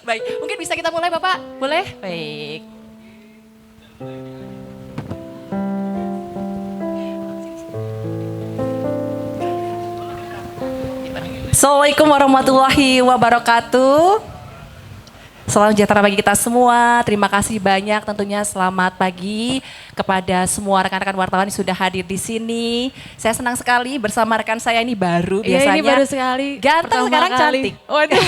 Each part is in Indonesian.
Baik, mungkin bisa kita mulai Bapak? Boleh? Baik. Assalamualaikum warahmatullahi wabarakatuh. Salam sejahtera bagi kita semua. Terima kasih banyak tentunya selamat pagi kepada semua rekan-rekan wartawan yang sudah hadir di sini. Saya senang sekali bersama rekan saya ini baru biasanya. Iya ini baru sekali. Ganteng sekarang kali. cantik. Waduh.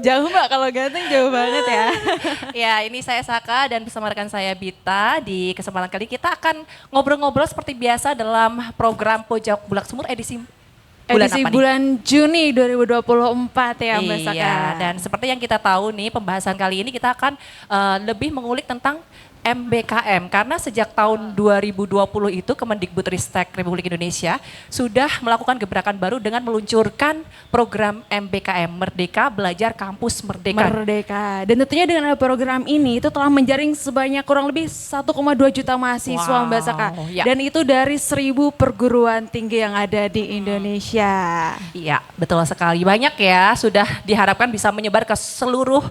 Jauh Mbak kalau ganteng jauh banget ya. Ya ini saya Saka dan bersama rekan saya Bita. Di kesempatan kali kita akan ngobrol-ngobrol seperti biasa dalam program Pojok Bulak Sumur edisi Bulan Juni 2024 ya Mbak Saka. Iya, dan seperti yang kita tahu nih pembahasan kali ini kita akan lebih mengulik tentang MBKM karena sejak tahun 2020 itu Kemendikbudristek Republik Indonesia sudah melakukan gebrakan baru dengan meluncurkan program MBKM Merdeka Belajar Kampus Merdeka. Merdeka. Dan tentunya dengan program ini itu telah menjaring sebanyak kurang lebih 1,2 juta mahasiswa Mbak Saka. Ya. Dan itu dari 1.000 perguruan tinggi yang ada di Indonesia. Iya, betul sekali. Banyak ya, sudah diharapkan bisa menyebar ke seluruh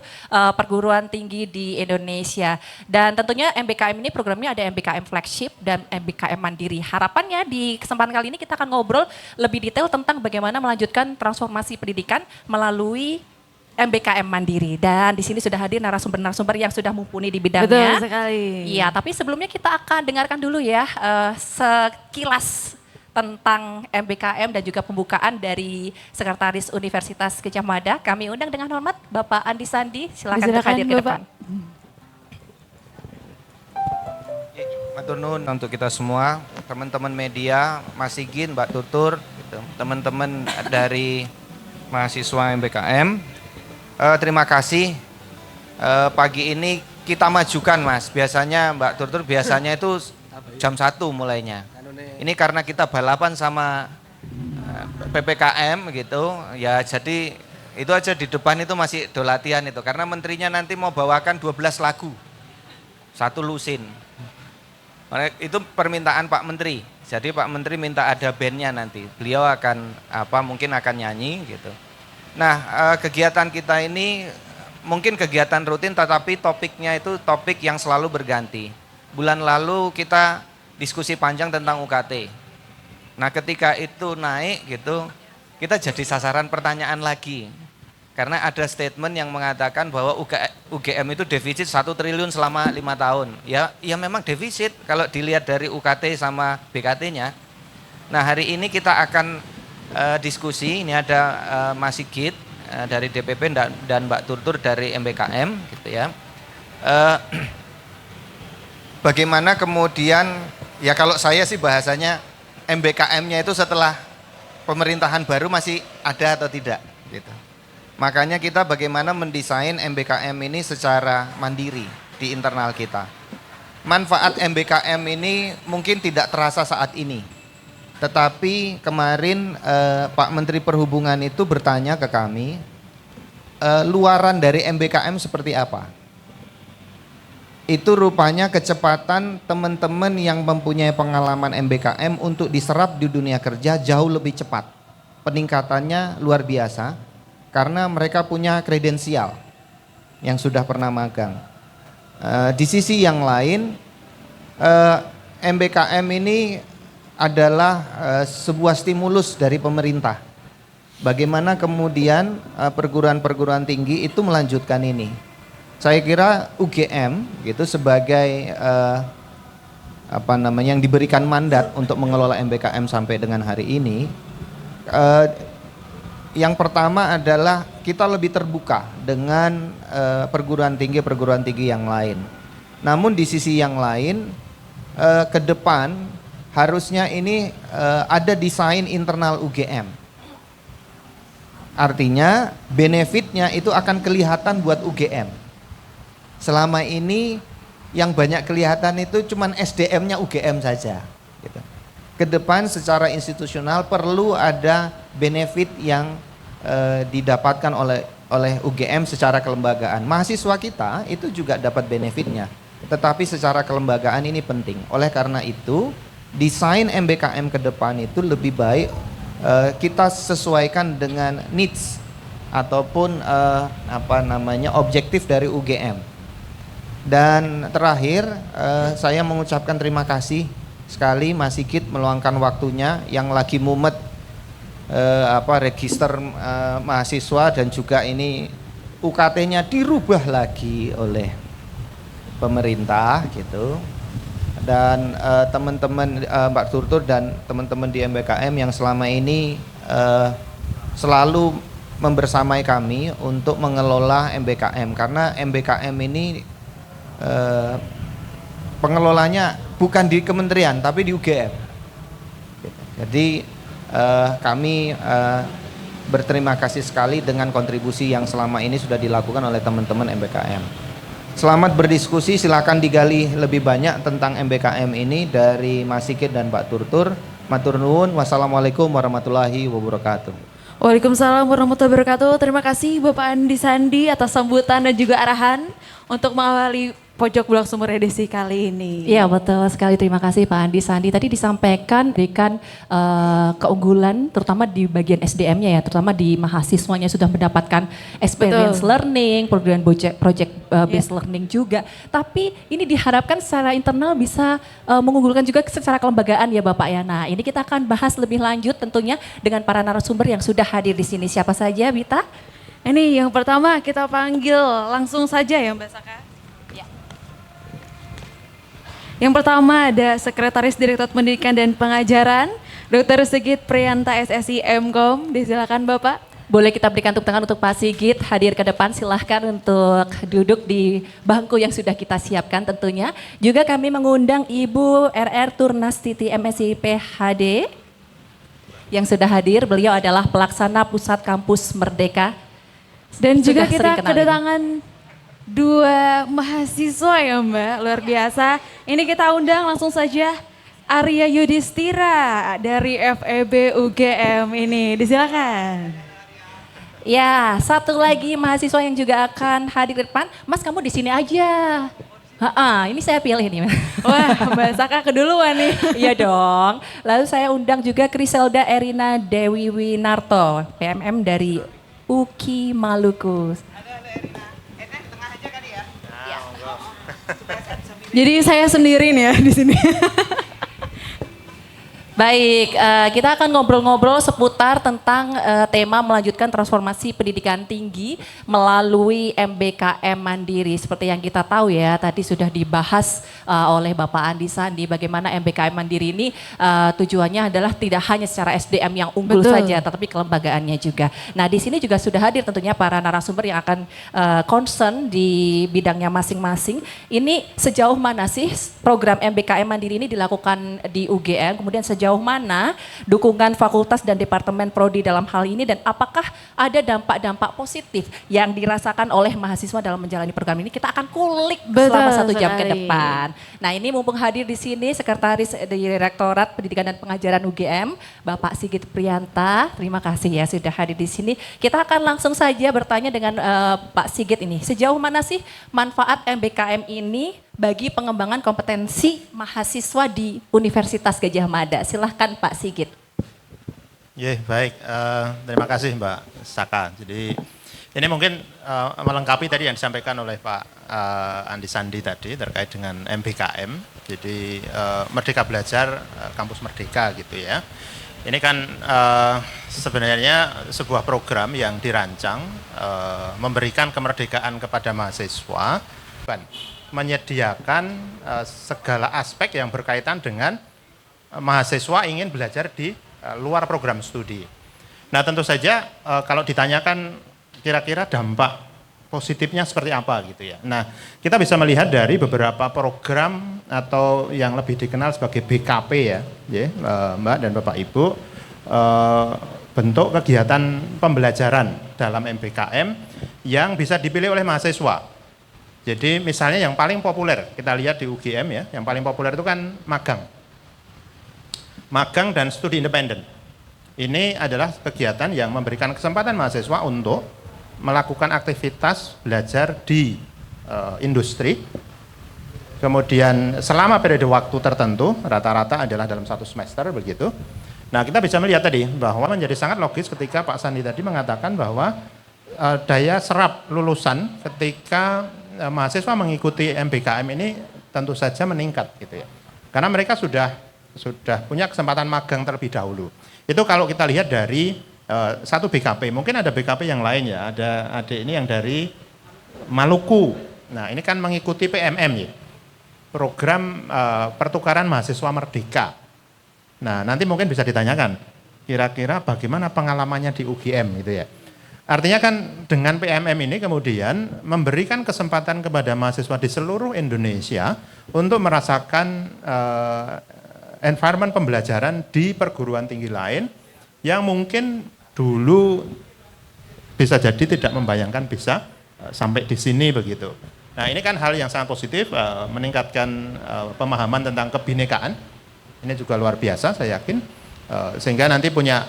perguruan tinggi di Indonesia. Dan tentunya MBKM ini programnya ada MBKM flagship dan MBKM mandiri. Harapannya di kesempatan kali ini kita akan ngobrol lebih detail tentang bagaimana melanjutkan transformasi pendidikan melalui MBKM mandiri. Dan di sini sudah hadir narasumber-narasumber yang sudah mumpuni di bidangnya. Betul sekali. Iya, tapi sebelumnya kita akan dengarkan dulu ya sekilas tentang MBKM dan juga pembukaan dari Sekretaris Universitas Gadjah Mada. Kami undang dengan hormat Bapak Andi Sandi, silakan untuk hadir ke depan. Matur nuwun untuk kita semua, teman-teman media, Mas Sigin, Mbak Tutur, gitu, teman-teman dari mahasiswa MBKM. Terima kasih. Pagi ini kita majukan Mas, biasanya Mbak Tutur biasanya itu jam 1 mulainya. Ini karena kita balapan sama PPKM gitu, ya jadi itu aja di depan itu masih do latihan itu. Karena menterinya nanti mau bawakan 12 lagu, 1 lusin. Itu permintaan Pak Menteri. Jadi Pak Menteri minta ada bandnya nanti. Beliau akan mungkin akan nyanyi gitu. Nah kegiatan kita ini mungkin kegiatan rutin tetapi topiknya itu topik yang selalu berganti. Bulan lalu kita diskusi panjang tentang UKT. Nah ketika itu naik gitu kita jadi sasaran pertanyaan lagi. Karena ada statement yang mengatakan bahwa UGM itu defisit 1 triliun selama 5 tahun. Ya memang defisit kalau dilihat dari UKT sama BKT-nya. Nah hari ini kita akan diskusi, ini ada Mas Sigit dari DPP dan Mbak Turtur dari MBKM gitu ya. Bagaimana kemudian, ya kalau saya sih bahasanya MBKM-nya itu setelah pemerintahan baru masih ada atau tidak gitu. Makanya kita bagaimana mendesain MBKM ini secara mandiri di internal kita. Manfaat MBKM ini mungkin tidak terasa saat ini. Tetapi kemarin Pak Menteri Perhubungan itu bertanya ke kami, luaran dari MBKM seperti apa? Itu rupanya kecepatan teman-teman yang mempunyai pengalaman MBKM untuk diserap di dunia kerja jauh lebih cepat. Peningkatannya luar biasa. Karena mereka punya kredensial yang sudah pernah magang. Di sisi yang lain, MBKM ini adalah sebuah stimulus dari pemerintah. Bagaimana kemudian perguruan-perguruan tinggi itu melanjutkan ini. Saya kira UGM gitu sebagai yang diberikan mandat untuk mengelola MBKM sampai dengan hari ini. Yang pertama adalah kita lebih terbuka dengan perguruan tinggi yang lain. Namun di sisi yang lain, ke depan harusnya ini ada desain internal UGM. Artinya benefitnya itu akan kelihatan buat UGM. Selama ini yang banyak kelihatan itu cuman SDM-nya UGM saja. Gitu. Ke depan secara institusional perlu ada benefit yang didapatkan oleh UGM secara kelembagaan. Mahasiswa kita itu juga dapat benefitnya, tetapi secara kelembagaan ini penting. Oleh karena itu, desain MBKM ke depan itu lebih baik kita sesuaikan dengan needs ataupun objektif dari UGM. Dan terakhir saya mengucapkan terima kasih sekali Mas Sigit meluangkan waktunya yang lagi mumet register mahasiswa, dan juga ini UKT-nya dirubah lagi oleh pemerintah gitu. Dan teman-teman Mbak Tutur dan teman-teman di MBKM yang selama ini selalu membersamai kami untuk mengelola MBKM, karena MBKM ini pengelolanya bukan di kementerian tapi di UGM. Jadi kami berterima kasih sekali dengan kontribusi yang selama ini sudah dilakukan oleh teman-teman MBKM. Selamat berdiskusi, silakan digali lebih banyak tentang MBKM ini dari Mas Sigit dan Mbak Tutur. Matur nuwun, wassalamualaikum warahmatullahi wabarakatuh. Waalaikumsalam warahmatullahi wabarakatuh. Terima kasih Bapak Andi Sandi atas sambutan dan juga arahan untuk mengawali Pojok Bulak Sumur edisi kali ini. Iya betul sekali, terima kasih Pak Andi Sandi. Tadi disampaikan berikan keunggulan terutama di bagian SDM-nya ya, terutama di mahasiswanya sudah mendapatkan experience learning, program project based learning juga. Tapi ini diharapkan secara internal bisa mengunggulkan juga secara kelembagaan ya Bapak ya. Nah ini kita akan bahas lebih lanjut tentunya dengan para narasumber yang sudah hadir di sini. Siapa saja Bita? Ini yang pertama kita panggil langsung saja ya Mbak Saka. Yang pertama ada Sekretaris Direktorat Pendidikan dan Pengajaran, Dr. Sigit Prianta SSI MKOM. Disilakan Bapak. Boleh kita berikan tepuk tangan untuk Pak Sigit hadir ke depan, silahkan untuk duduk di bangku yang sudah kita siapkan tentunya. Juga kami mengundang Ibu RR Turnastiti MSI PhD yang sudah hadir, beliau adalah pelaksana Pusat Kampus Merdeka. Dan juga kita kedatangan dua mahasiswa ya Mbak, luar biasa. Ini kita undang langsung saja Arya Yudhistira dari FEB UGM ini, disilakan. Ya, satu lagi mahasiswa yang juga akan hadir di depan. Mas kamu di sini aja. Ini saya pilih nih. Wah Mbak Saka keduluan nih. Iya dong. Lalu saya undang juga Kriselda Erina Dewi Winarto, PMM dari UKI Maluku. Jadi saya sendiri nih ya di sini. Baik, kita akan ngobrol-ngobrol seputar tentang tema melanjutkan transformasi pendidikan tinggi melalui MBKM Mandiri. Seperti yang kita tahu ya, tadi sudah dibahas oleh Bapak Andi Sandi bagaimana MBKM Mandiri ini tujuannya adalah tidak hanya secara SDM yang unggul saja, tetapi kelembagaannya juga. Nah di sini juga sudah hadir tentunya para narasumber yang akan concern di bidangnya masing-masing. Ini sejauh mana sih program MBKM Mandiri ini dilakukan di UGM, kemudian sejauh mana dukungan fakultas dan departemen prodi dalam hal ini, dan apakah ada dampak-dampak positif yang dirasakan oleh mahasiswa dalam menjalani program ini. Kita akan kulik selama 1 jam ke depan. Nah ini mumpung hadir di sini Sekretaris Direktorat Pendidikan dan Pengajaran UGM, Bapak Sigit Prianta. Terima kasih ya sudah hadir di sini. Kita akan langsung saja bertanya dengan Pak Sigit ini. Sejauh mana sih manfaat MBKM ini bagi pengembangan kompetensi mahasiswa di Universitas Gadjah Mada? Silahkan Pak Sigit. Ya baik, terima kasih Mbak Saka. Jadi ini mungkin melengkapi tadi yang disampaikan oleh Pak Andi Sandi tadi terkait dengan MBKM. Jadi Merdeka Belajar, Kampus Merdeka gitu ya. Ini kan sebenarnya sebuah program yang dirancang memberikan kemerdekaan kepada mahasiswa, menyediakan segala aspek yang berkaitan dengan mahasiswa ingin belajar di luar program studi. Nah tentu saja kalau ditanyakan kira-kira dampak positifnya seperti apa gitu ya. Nah kita bisa melihat dari beberapa program atau yang lebih dikenal sebagai BKP ya, Mbak dan Bapak Ibu, bentuk kegiatan pembelajaran dalam MBKM yang bisa dipilih oleh mahasiswa. Jadi misalnya yang paling populer, kita lihat di UGM ya, yang paling populer itu kan magang. Magang dan studi independen. Ini adalah kegiatan yang memberikan kesempatan mahasiswa untuk melakukan aktivitas belajar di industri. Kemudian selama periode waktu tertentu, rata-rata adalah dalam 1 semester begitu. Nah kita bisa melihat tadi bahwa menjadi sangat logis ketika Pak Sandi tadi mengatakan bahwa daya serap lulusan ketika mahasiswa mengikuti MBKM ini tentu saja meningkat gitu ya. Karena mereka sudah punya kesempatan magang terlebih dahulu. Itu kalau kita lihat dari satu BKP, mungkin ada BKP yang lain ya, ada adik ini yang dari Maluku. Nah ini kan mengikuti PMM ya, program pertukaran mahasiswa merdeka. Nah nanti mungkin bisa ditanyakan, kira-kira bagaimana pengalamannya di UGM gitu ya. Artinya kan dengan PMM ini kemudian memberikan kesempatan kepada mahasiswa di seluruh Indonesia untuk merasakan environment pembelajaran di perguruan tinggi lain yang mungkin dulu bisa jadi tidak membayangkan bisa sampai di sini begitu. Nah ini kan hal yang sangat positif, meningkatkan pemahaman tentang kebinekaan. Ini juga luar biasa saya yakin, sehingga nanti punya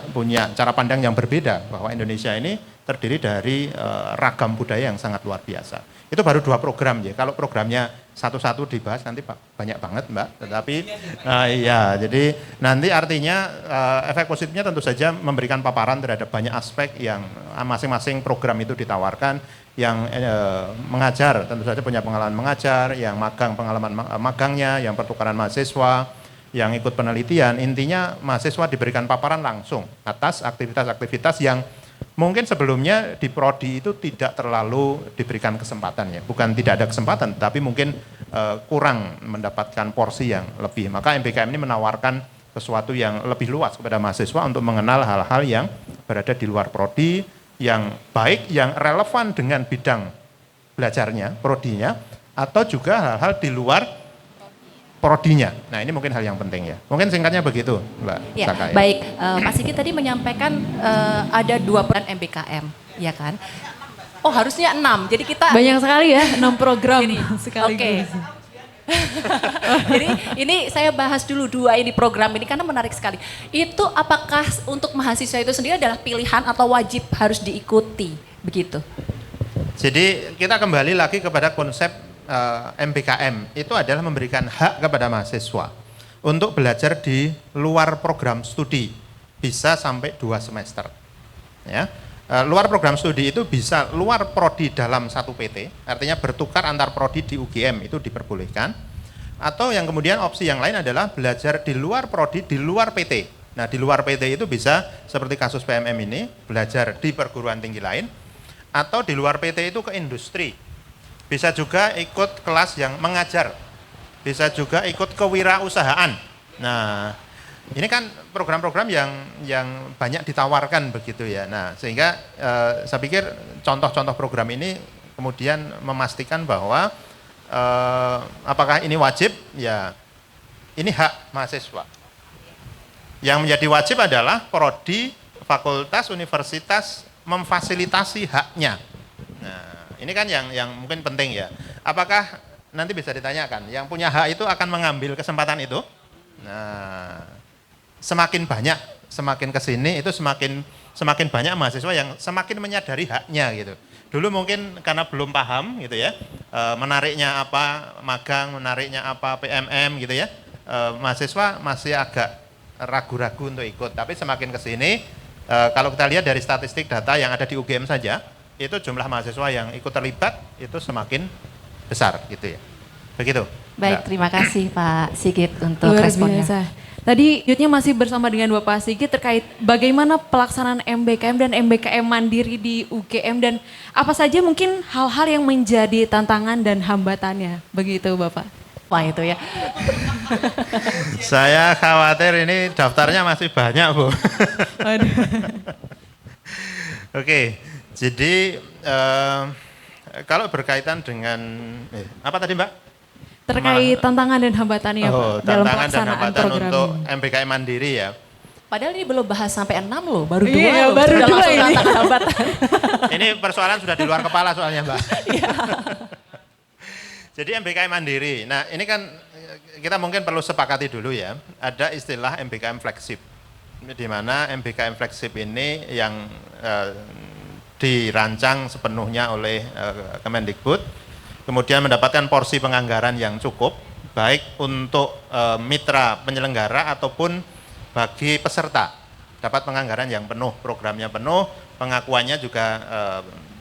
cara pandang yang berbeda bahwa Indonesia ini terdiri dari ragam budaya yang sangat luar biasa. Itu baru 2 program ya. Kalau programnya satu-satu dibahas nanti banyak banget Mbak. Tetapi ya jadi nanti artinya efek positifnya tentu saja memberikan paparan terhadap banyak aspek yang masing-masing program itu ditawarkan. Yang mengajar tentu saja punya pengalaman mengajar, yang magang pengalaman magangnya, yang pertukaran mahasiswa, yang ikut penelitian. Intinya mahasiswa diberikan paparan langsung atas aktivitas-aktivitas yang mungkin sebelumnya di prodi itu tidak terlalu diberikan kesempatan ya, bukan tidak ada kesempatan, tapi mungkin kurang mendapatkan porsi yang lebih. Maka MBKM ini menawarkan sesuatu yang lebih luas kepada mahasiswa untuk mengenal hal-hal yang berada di luar prodi, yang baik, yang relevan dengan bidang belajarnya, prodinya, atau juga hal-hal di luar prodinya. Nah ini mungkin hal yang penting ya. Mungkin singkatnya begitu Mbak Ya, Saka. Ya. baik, Pak Sigit tadi menyampaikan ada 2 peran MBKM, ya kan? Oh harusnya 6, jadi kita... Banyak sekali ya, 6 program sekaligus. Oke. Jadi ini saya bahas dulu 2 ini program ini karena menarik sekali. Itu apakah untuk mahasiswa itu sendiri adalah pilihan atau wajib harus diikuti, begitu? Jadi kita kembali lagi kepada konsep MBKM, itu adalah memberikan hak kepada mahasiswa untuk belajar di luar program studi, bisa sampai 2 semester. Ya. Luar program studi itu bisa luar prodi dalam satu PT, artinya bertukar antar prodi di UGM itu diperbolehkan. Atau yang kemudian opsi yang lain adalah belajar di luar prodi, di luar PT. Nah di luar PT itu bisa seperti kasus PMM ini, belajar di perguruan tinggi lain, atau di luar PT itu ke industri. Bisa juga ikut kelas yang mengajar, bisa juga ikut kewirausahaan. Nah, ini kan program-program yang banyak ditawarkan begitu ya. Nah, sehingga saya pikir contoh-contoh program ini kemudian memastikan bahwa apakah ini wajib? Ya, ini hak mahasiswa. Yang menjadi wajib adalah prodi, fakultas, universitas memfasilitasi haknya. Nah, ini kan yang mungkin penting ya. Apakah nanti bisa ditanyakan, yang punya hak itu akan mengambil kesempatan itu? Nah, semakin banyak, semakin kesini itu semakin banyak mahasiswa yang semakin menyadari haknya gitu. Dulu mungkin karena belum paham gitu ya, menariknya apa magang, menariknya apa PMM gitu ya, mahasiswa masih agak ragu-ragu untuk ikut. Tapi semakin kesini, kalau kita lihat dari statistik data yang ada di UGM saja, itu jumlah mahasiswa yang ikut terlibat itu semakin besar gitu ya. Begitu. Baik, terima kasih Pak Sigit untuk Luar responnya. biasa. Tadi Yudnya masih bersama dengan Bapak Sigit terkait bagaimana pelaksanaan MBKM dan MBKM mandiri di UGM dan apa saja mungkin hal-hal yang menjadi tantangan dan hambatannya. Begitu Bapak. Wah itu ya. Saya khawatir ini daftarnya masih banyak Bu. Oke, jadi kalau berkaitan dengan apa tadi Mbak? Terkait tantangan dan hambatannya Pak dalam tantangan dan pelaksanaan hambatan program untuk ini. MBKM mandiri ya. Padahal ini belum bahas sampai 6 loh, baru 2 Iya, loh. baru Sudah 2 langsung ini. tantangan hambatan. Ini persoalan sudah di luar kepala soalnya Mbak. Iya. Jadi MBKM mandiri. Nah ini kan kita mungkin perlu sepakati dulu ya. Ada istilah MBKM flagship. Di mana MBKM flagship ini yang dirancang sepenuhnya oleh Kemendikbud. Kemudian mendapatkan porsi penganggaran yang cukup, baik untuk mitra penyelenggara ataupun bagi peserta. Dapat penganggaran yang penuh, programnya penuh, pengakuannya juga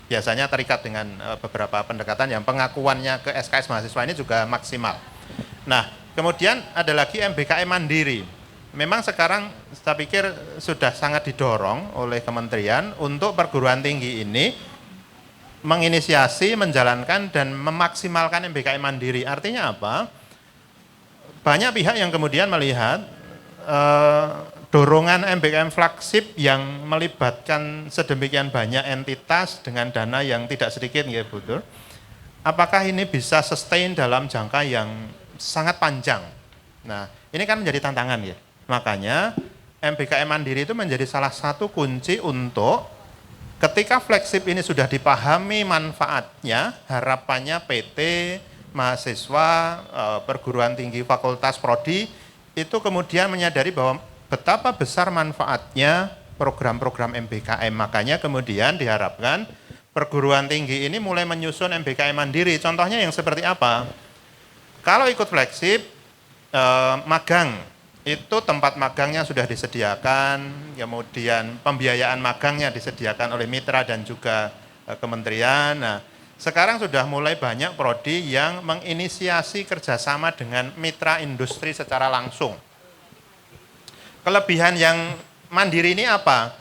biasanya terikat dengan beberapa pendekatan yang pengakuannya ke SKS mahasiswa ini juga maksimal. Nah, kemudian ada lagi MBKM Mandiri. Memang sekarang saya pikir sudah sangat didorong oleh kementerian untuk perguruan tinggi ini menginisiasi, menjalankan, dan memaksimalkan MBKM Mandiri. Artinya apa? Banyak pihak yang kemudian melihat dorongan MBKM flagship yang melibatkan sedemikian banyak entitas dengan dana yang tidak sedikit, ya betul. Apakah ini bisa sustain dalam jangka yang sangat panjang? Nah, ini kan menjadi tantangan ya. Makanya MBKM Mandiri itu menjadi salah satu kunci untuk ketika flagship ini sudah dipahami manfaatnya, harapannya PT, mahasiswa, perguruan tinggi, fakultas, prodi, itu kemudian menyadari bahwa betapa besar manfaatnya program-program MBKM. Makanya kemudian diharapkan perguruan tinggi ini mulai menyusun MBKM Mandiri. Contohnya yang seperti apa? Kalau ikut flagship, magang, itu tempat magangnya sudah disediakan, kemudian pembiayaan magangnya disediakan oleh mitra dan juga kementerian. Nah, sekarang sudah mulai banyak prodi yang menginisiasi kerjasama dengan mitra industri secara langsung. Kelebihan yang mandiri ini apa?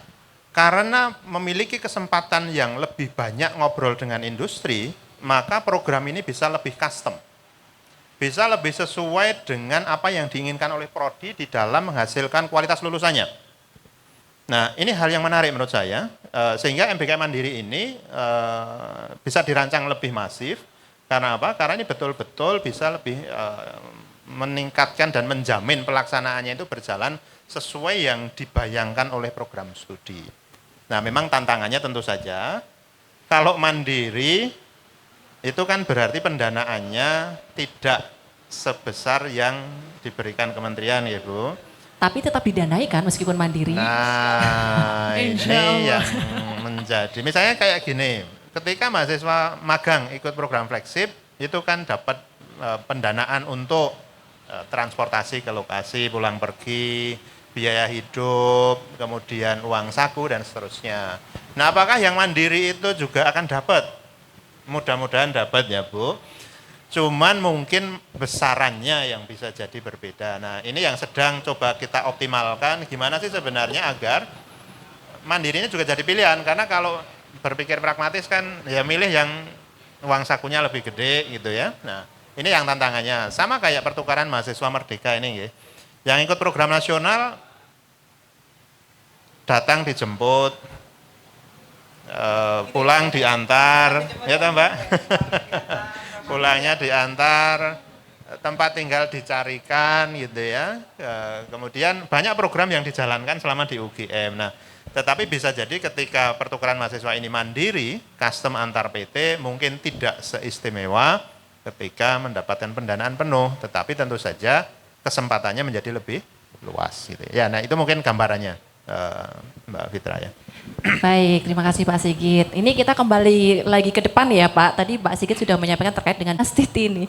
Karena memiliki kesempatan yang lebih banyak ngobrol dengan industri, maka program ini bisa lebih custom. Bisa lebih sesuai dengan apa yang diinginkan oleh prodi di dalam menghasilkan kualitas lulusannya. Nah, ini hal yang menarik menurut saya, sehingga MBKM Mandiri ini bisa dirancang lebih masif. Karena apa? Karena ini betul-betul bisa lebih meningkatkan dan menjamin pelaksanaannya itu berjalan sesuai yang dibayangkan oleh program studi. Nah, memang tantangannya tentu saja, kalau mandiri itu kan berarti pendanaannya tidak sebesar yang diberikan kementerian ya Bu. Tapi tetap didanai kan meskipun mandiri. Nah, ini yang menjadi, misalnya kayak gini, ketika mahasiswa magang ikut program flagship, itu kan dapat pendanaan untuk transportasi ke lokasi, pulang pergi, biaya hidup, kemudian uang saku, dan seterusnya. Nah, apakah yang mandiri itu juga akan dapat? Mudah-mudahan dapat ya Bu. Cuman mungkin besarannya yang bisa jadi berbeda. Nah, ini yang sedang coba kita optimalkan, gimana sih sebenarnya agar mandiri ini juga jadi pilihan. Karena kalau berpikir pragmatis kan ya milih yang uang sakunya lebih gede gitu ya. Nah, ini yang tantangannya. Sama kayak pertukaran mahasiswa merdeka ini ya. Yang ikut program nasional datang dijemput, pulang diantar, ya toh Mbak? Pulangnya diantar, tempat tinggal dicarikan gitu ya. Kemudian banyak program yang dijalankan selama di UGM. Nah, tetapi bisa jadi ketika pertukaran mahasiswa ini mandiri, custom antar PT mungkin tidak seistimewa ketika mendapatkan pendanaan penuh, tetapi tentu saja kesempatannya menjadi lebih luas gitu. Ya, nah itu mungkin gambarannya Mbak Fitra ya. Baik, terima kasih Pak Sigit. Ini kita kembali lagi ke depan ya Pak. Tadi Pak Sigit sudah menyampaikan terkait dengan Astiti ini.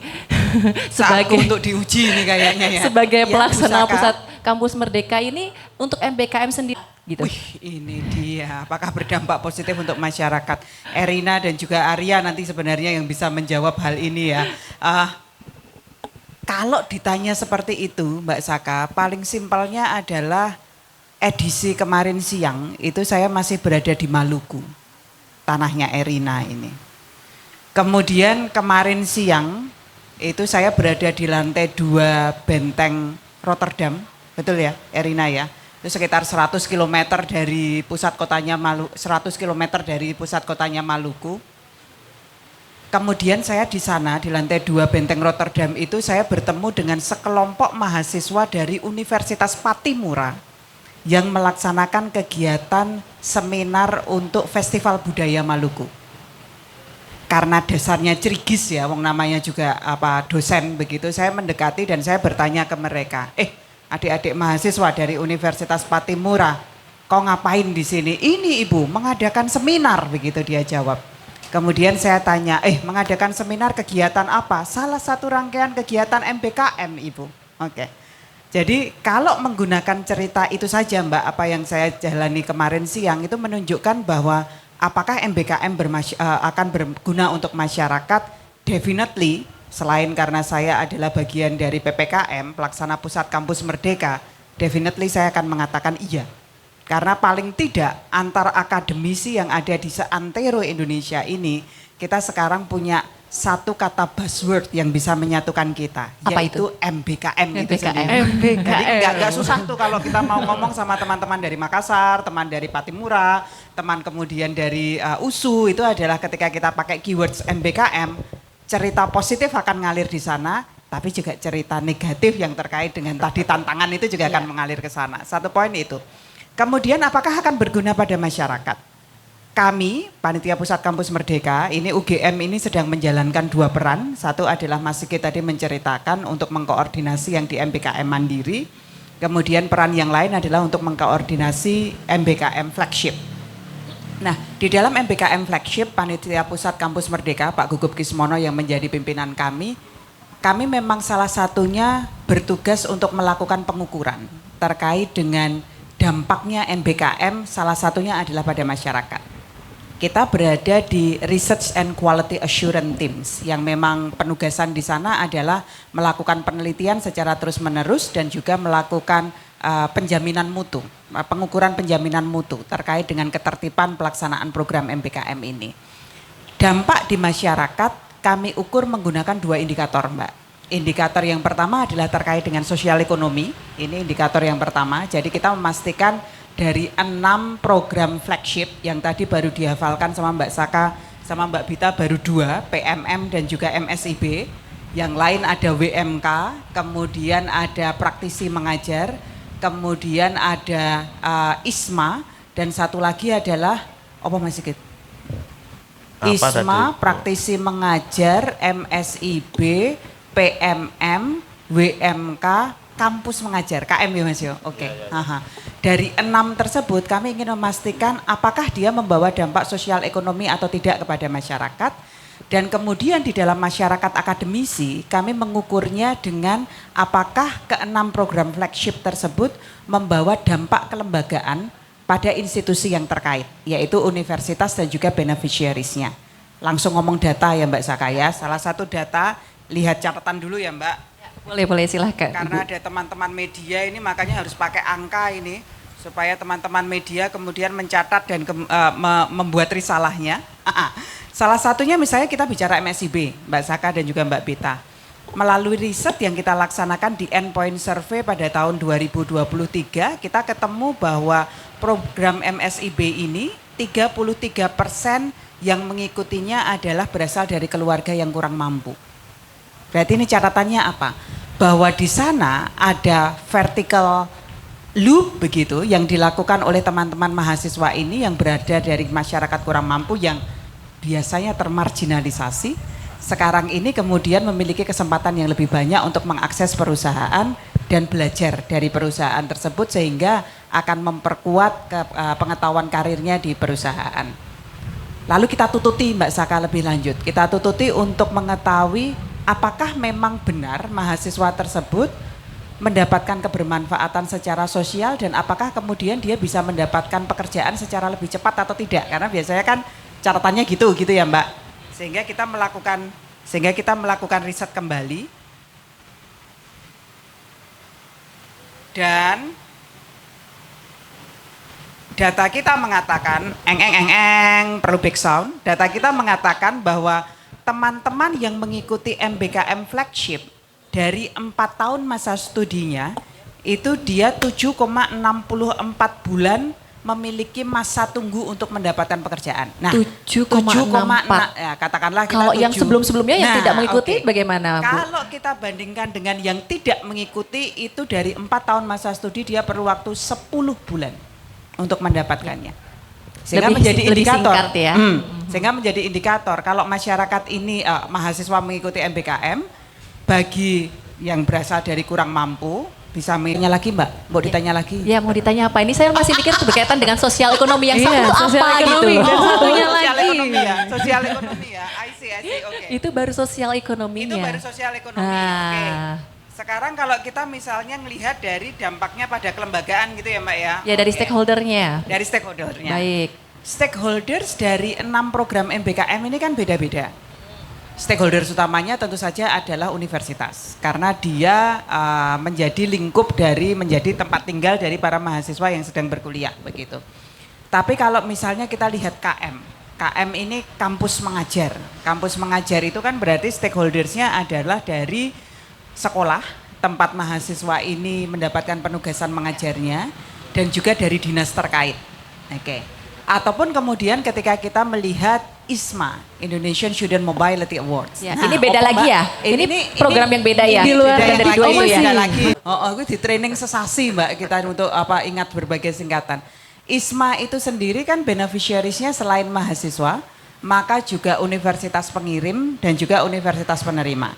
Sebagai untuk diuji nih kayaknya ya. Sebagai Ya, pelaksana Pusaka. pusat kampus Merdeka ini untuk MBKM sendiri gitu. Wih, ini dia. Apakah berdampak positif untuk masyarakat? Erina dan juga Arya nanti sebenarnya yang bisa menjawab hal ini ya. Kalau ditanya seperti itu Mbak Saka, paling simpelnya adalah edisi kemarin siang itu saya masih berada di Maluku, tanahnya Erina ini. Kemudian kemarin siang itu saya berada di lantai 2 benteng Rotterdam, betul ya Erina ya? Itu sekitar 100 km dari pusat kotanya Maluku, 100 km dari pusat kotanya Maluku. Kemudian saya di sana di lantai 2 benteng Rotterdam itu saya bertemu dengan sekelompok mahasiswa dari Universitas Patimura yang melaksanakan kegiatan seminar untuk Festival Budaya Maluku. Karena dasarnya cerigis ya, wong namanya juga dosen begitu, saya mendekati dan saya bertanya ke mereka, adik-adik mahasiswa dari Universitas Patimura, kau ngapain di sini? Ini Ibu, mengadakan seminar, begitu dia jawab. Kemudian saya tanya, mengadakan seminar kegiatan apa? Salah satu rangkaian kegiatan MBKM Ibu. Oke. Jadi kalau menggunakan cerita itu saja Mbak, apa yang saya jalani kemarin siang itu menunjukkan bahwa apakah MBKM akan berguna untuk masyarakat? Definitely, selain karena saya adalah bagian dari PPKM, Pelaksana Pusat Kampus Merdeka, definitely saya akan mengatakan iya. Karena paling tidak antara akademisi yang ada di seantero Indonesia ini, kita sekarang punya satu kata buzzword yang bisa menyatukan kita, apa yaitu itu? MBKM. MBKM. Itu sendiri. Jadi nggak susah tuh kalau kita mau ngomong sama teman-teman dari Makassar, teman dari Patimura, teman kemudian dari USU, itu adalah ketika kita pakai keywords MBKM, cerita positif akan ngalir di sana, tapi juga cerita negatif yang terkait dengan tadi tantangan itu juga akan mengalir ke sana. Satu poin itu. Kemudian apakah akan berguna pada masyarakat? Kami, Panitia Pusat Kampus Merdeka, ini UGM ini sedang menjalankan dua peran. Satu adalah Mas Sigit tadi menceritakan untuk mengkoordinasi yang di MBKM Mandiri. Kemudian peran yang lain adalah untuk mengkoordinasi MBKM Flagship. Nah, di dalam MBKM Flagship, Panitia Pusat Kampus Merdeka, Pak Gugup Kismono yang menjadi pimpinan kami memang salah satunya bertugas untuk melakukan pengukuran terkait dengan dampaknya MBKM, salah satunya adalah pada masyarakat. Kita berada di Research and Quality Assurance Teams yang memang penugasan di sana adalah melakukan penelitian secara terus-menerus dan juga melakukan penjaminan mutu, pengukuran penjaminan mutu terkait dengan ketertiban pelaksanaan program MBKM ini. Dampak di masyarakat kami ukur menggunakan dua indikator, Mbak. Indikator yang pertama adalah terkait dengan sosial ekonomi, ini indikator yang pertama. Jadi kita memastikan dari 6 program flagship yang tadi baru dihafalkan sama Mbak Saka, sama Mbak Bita baru 2, PMM dan juga MSIB. Yang lain ada WMK, kemudian ada praktisi mengajar, kemudian ada ISMA, dan satu lagi adalah apa Mas Sigit? ISMA, praktisi mengajar, MSIB, PMM, WMK, kampus mengajar, KM ya Mas yo. Oke. Dari 6 tersebut kami ingin memastikan apakah dia membawa dampak sosial ekonomi atau tidak kepada masyarakat. Dan kemudian di dalam masyarakat akademisi kami mengukurnya dengan apakah ke-6 program flagship tersebut membawa dampak kelembagaan pada institusi yang terkait, yaitu universitas dan juga beneficiaries-nya. Langsung ngomong data ya Mbak Saka ya, salah satu data, lihat catatan dulu ya Mbak. Boleh silahkan. Karena ada teman-teman media ini makanya harus pakai angka ini, supaya teman-teman media kemudian mencatat dan membuat risalahnya. Salah satunya misalnya kita bicara MSIB, Mbak Saka dan juga Mbak Bita. Melalui riset yang kita laksanakan di Endpoint Survey pada tahun 2023, kita ketemu bahwa program MSIB ini 33% yang mengikutinya adalah berasal dari keluarga yang kurang mampu. Berarti ini catatannya apa? Bahwa di sana ada vertical loop begitu yang dilakukan oleh teman-teman mahasiswa ini yang berada dari masyarakat kurang mampu yang biasanya termarginalisasi, sekarang ini kemudian memiliki kesempatan yang lebih banyak untuk mengakses perusahaan dan belajar dari perusahaan tersebut sehingga akan memperkuat pengetahuan karirnya di perusahaan. Lalu kita tututi Mbak Saka lebih lanjut, kita tututi untuk mengetahui apakah memang benar mahasiswa tersebut mendapatkan kebermanfaatan secara sosial dan apakah kemudian dia bisa mendapatkan pekerjaan secara lebih cepat atau tidak, karena biasanya kan catatannya gitu ya Mbak. Sehingga kita melakukan riset kembali dan data kita mengatakan perlu back sound. Data kita mengatakan bahwa teman-teman yang mengikuti MBKM Flagship dari 4 tahun masa studinya itu dia 7,64 bulan memiliki masa tunggu untuk mendapatkan pekerjaan. Nah, 7,64 ya, katakanlah kita kalau yang sebelum-sebelumnya yang tidak mengikuti bagaimana, Bu? Kalau kita bandingkan dengan yang tidak mengikuti itu dari 4 tahun masa studi dia perlu waktu 10 bulan untuk mendapatkannya. Sehingga menjadi indikator singkat ya. Sehingga menjadi indikator kalau masyarakat ini mahasiswa mengikuti MBKM bagi yang berasal dari kurang mampu bisa tanya lagi Mbak, mau ditanya lagi? Ya mau ditanya apa? Ini saya masih pikir berkaitan dengan sosial ekonomi yang satu itu apa gitu. Sosial ekonomi ya, sosial ekonomi ya. I see, oke. Itu baru sosial ekonominya. Itu baru sosial ekonomi. Oke. Sekarang kalau kita misalnya melihat dari dampaknya pada kelembagaan gitu ya Mbak ya. Ya dari stakeholdernya. Dari stakeholdernya. Baik. stakeholders dari 6 program MBKM ini kan beda-beda. Stakeholders utamanya tentu saja adalah universitas, karena dia menjadi lingkup menjadi tempat tinggal dari para mahasiswa yang sedang berkuliah begitu. Tapi kalau misalnya kita lihat KM ini kampus mengajar. Kampus mengajar itu kan berarti stakeholdersnya adalah dari sekolah, tempat mahasiswa ini mendapatkan penugasan mengajarnya, dan juga dari dinas terkait. Oke. Ataupun kemudian ketika kita melihat ISMA, Indonesian Student Mobility Awards. Ya, ini beda lagi ya? Ini program yang beda ya? Di luar dari dua itu ya? Beda lagi. Aku di training sesasi Mbak kita untuk ingat berbagai singkatan. ISMA itu sendiri kan beneficiariesnya selain mahasiswa, maka juga universitas pengirim dan juga universitas penerima.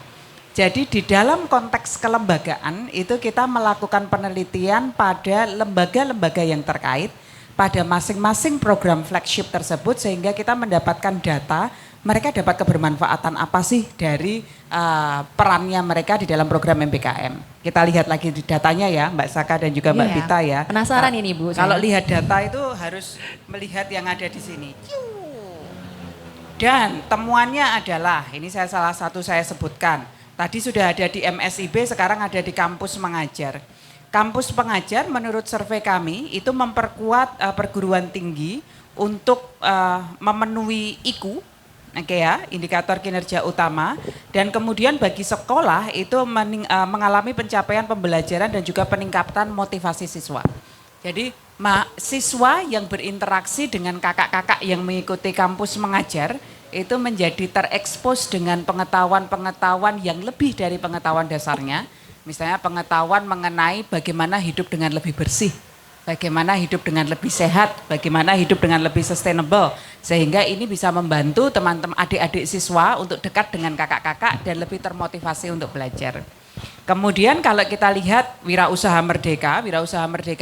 Jadi di dalam konteks kelembagaan itu kita melakukan penelitian pada lembaga-lembaga yang terkait, pada masing-masing program flagship tersebut sehingga kita mendapatkan data mereka dapat kebermanfaatan apa sih dari perannya mereka di dalam program MBKM. Kita lihat lagi di datanya ya Mbak Saka dan juga Mbak Pita ya. Penasaran ini Bu. Kalau lihat data itu harus melihat yang ada di sini. Dan temuannya adalah, ini salah satu saya sebutkan, tadi sudah ada di MSIB, sekarang ada di kampus mengajar. Kampus pengajar menurut survei kami itu memperkuat perguruan tinggi untuk memenuhi IKU, ya, indikator kinerja utama, dan kemudian bagi sekolah itu mengalami pencapaian pembelajaran dan juga peningkatan motivasi siswa. Jadi siswa yang berinteraksi dengan kakak-kakak yang mengikuti kampus mengajar itu menjadi terekspos dengan pengetahuan-pengetahuan yang lebih dari pengetahuan dasarnya. Misalnya pengetahuan mengenai bagaimana hidup dengan lebih bersih, bagaimana hidup dengan lebih sehat, bagaimana hidup dengan lebih sustainable. Sehingga ini bisa membantu teman-teman adik-adik siswa untuk dekat dengan kakak-kakak dan lebih termotivasi untuk belajar. Kemudian kalau kita lihat wirausaha merdeka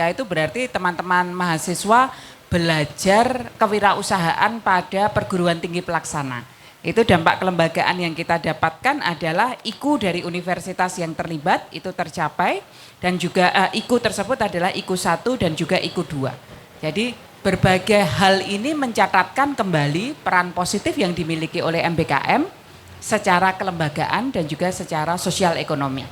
itu berarti teman-teman mahasiswa belajar kewirausahaan pada perguruan tinggi pelaksana. Itu dampak kelembagaan yang kita dapatkan adalah IKU dari universitas yang terlibat itu tercapai dan juga IKU tersebut adalah IKU 1 dan juga IKU 2. Jadi berbagai hal ini mencatatkan kembali peran positif yang dimiliki oleh MBKM secara kelembagaan dan juga secara sosial ekonomi.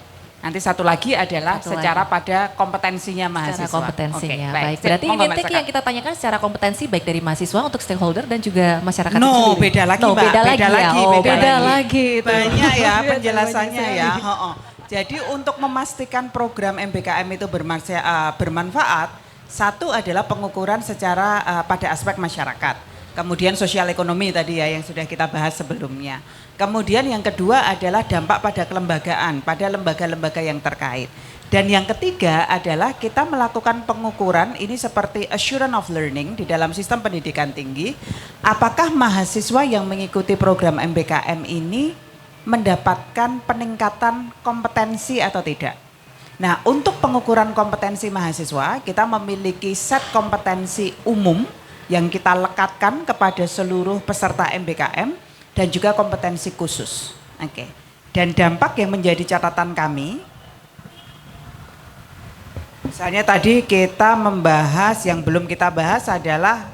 Nanti satu lagi adalah secara pada kompetensinya mahasiswa. Secara kompetensinya, Oke, baik. Berarti ini yang kita tanyakan secara kompetensi baik dari mahasiswa untuk stakeholder dan juga masyarakat itu sendiri. Beda lagi Mbak, beda lagi. Banyak ya penjelasannya ya. Jadi untuk memastikan program MBKM itu bermanfaat, satu adalah pengukuran secara pada aspek masyarakat. Kemudian sosial ekonomi tadi ya yang sudah kita bahas sebelumnya. Kemudian yang kedua adalah dampak pada kelembagaan, pada lembaga-lembaga yang terkait. Dan yang ketiga adalah kita melakukan pengukuran ini seperti assurance of learning di dalam sistem pendidikan tinggi. Apakah mahasiswa yang mengikuti program MBKM ini mendapatkan peningkatan kompetensi atau tidak? Nah, untuk pengukuran kompetensi mahasiswa, kita memiliki set kompetensi umum yang kita lekatkan kepada seluruh peserta MBKM dan juga kompetensi khusus. Oke. Dan dampak yang menjadi catatan kami, misalnya tadi kita membahas yang belum kita bahas adalah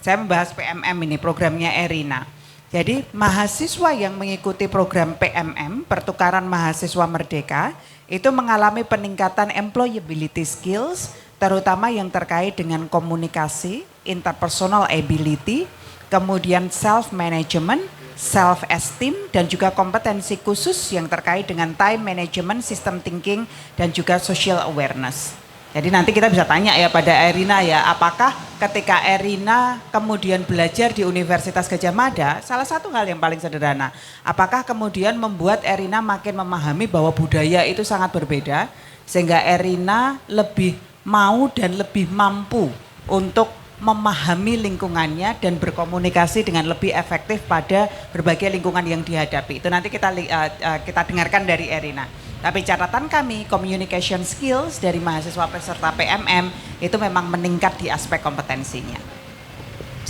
saya membahas PMM ini programnya Erina. Jadi mahasiswa yang mengikuti program PMM, pertukaran mahasiswa merdeka, itu mengalami peningkatan employability skills, terutama yang terkait dengan komunikasi, interpersonal ability, kemudian self-management, self-esteem, dan juga kompetensi khusus yang terkait dengan time management, system thinking, dan juga social awareness. Jadi nanti kita bisa tanya ya pada Erina ya, apakah ketika Erina kemudian belajar di Universitas Gadjah Mada, salah satu hal yang paling sederhana, apakah kemudian membuat Erina makin memahami bahwa budaya itu sangat berbeda, sehingga Erina lebih mau dan lebih mampu untuk memahami lingkungannya dan berkomunikasi dengan lebih efektif pada berbagai lingkungan yang dihadapi. Itu nanti kita dengarkan dari Erina. Tapi catatan kami, communication skills dari mahasiswa peserta PMM itu memang meningkat di aspek kompetensinya.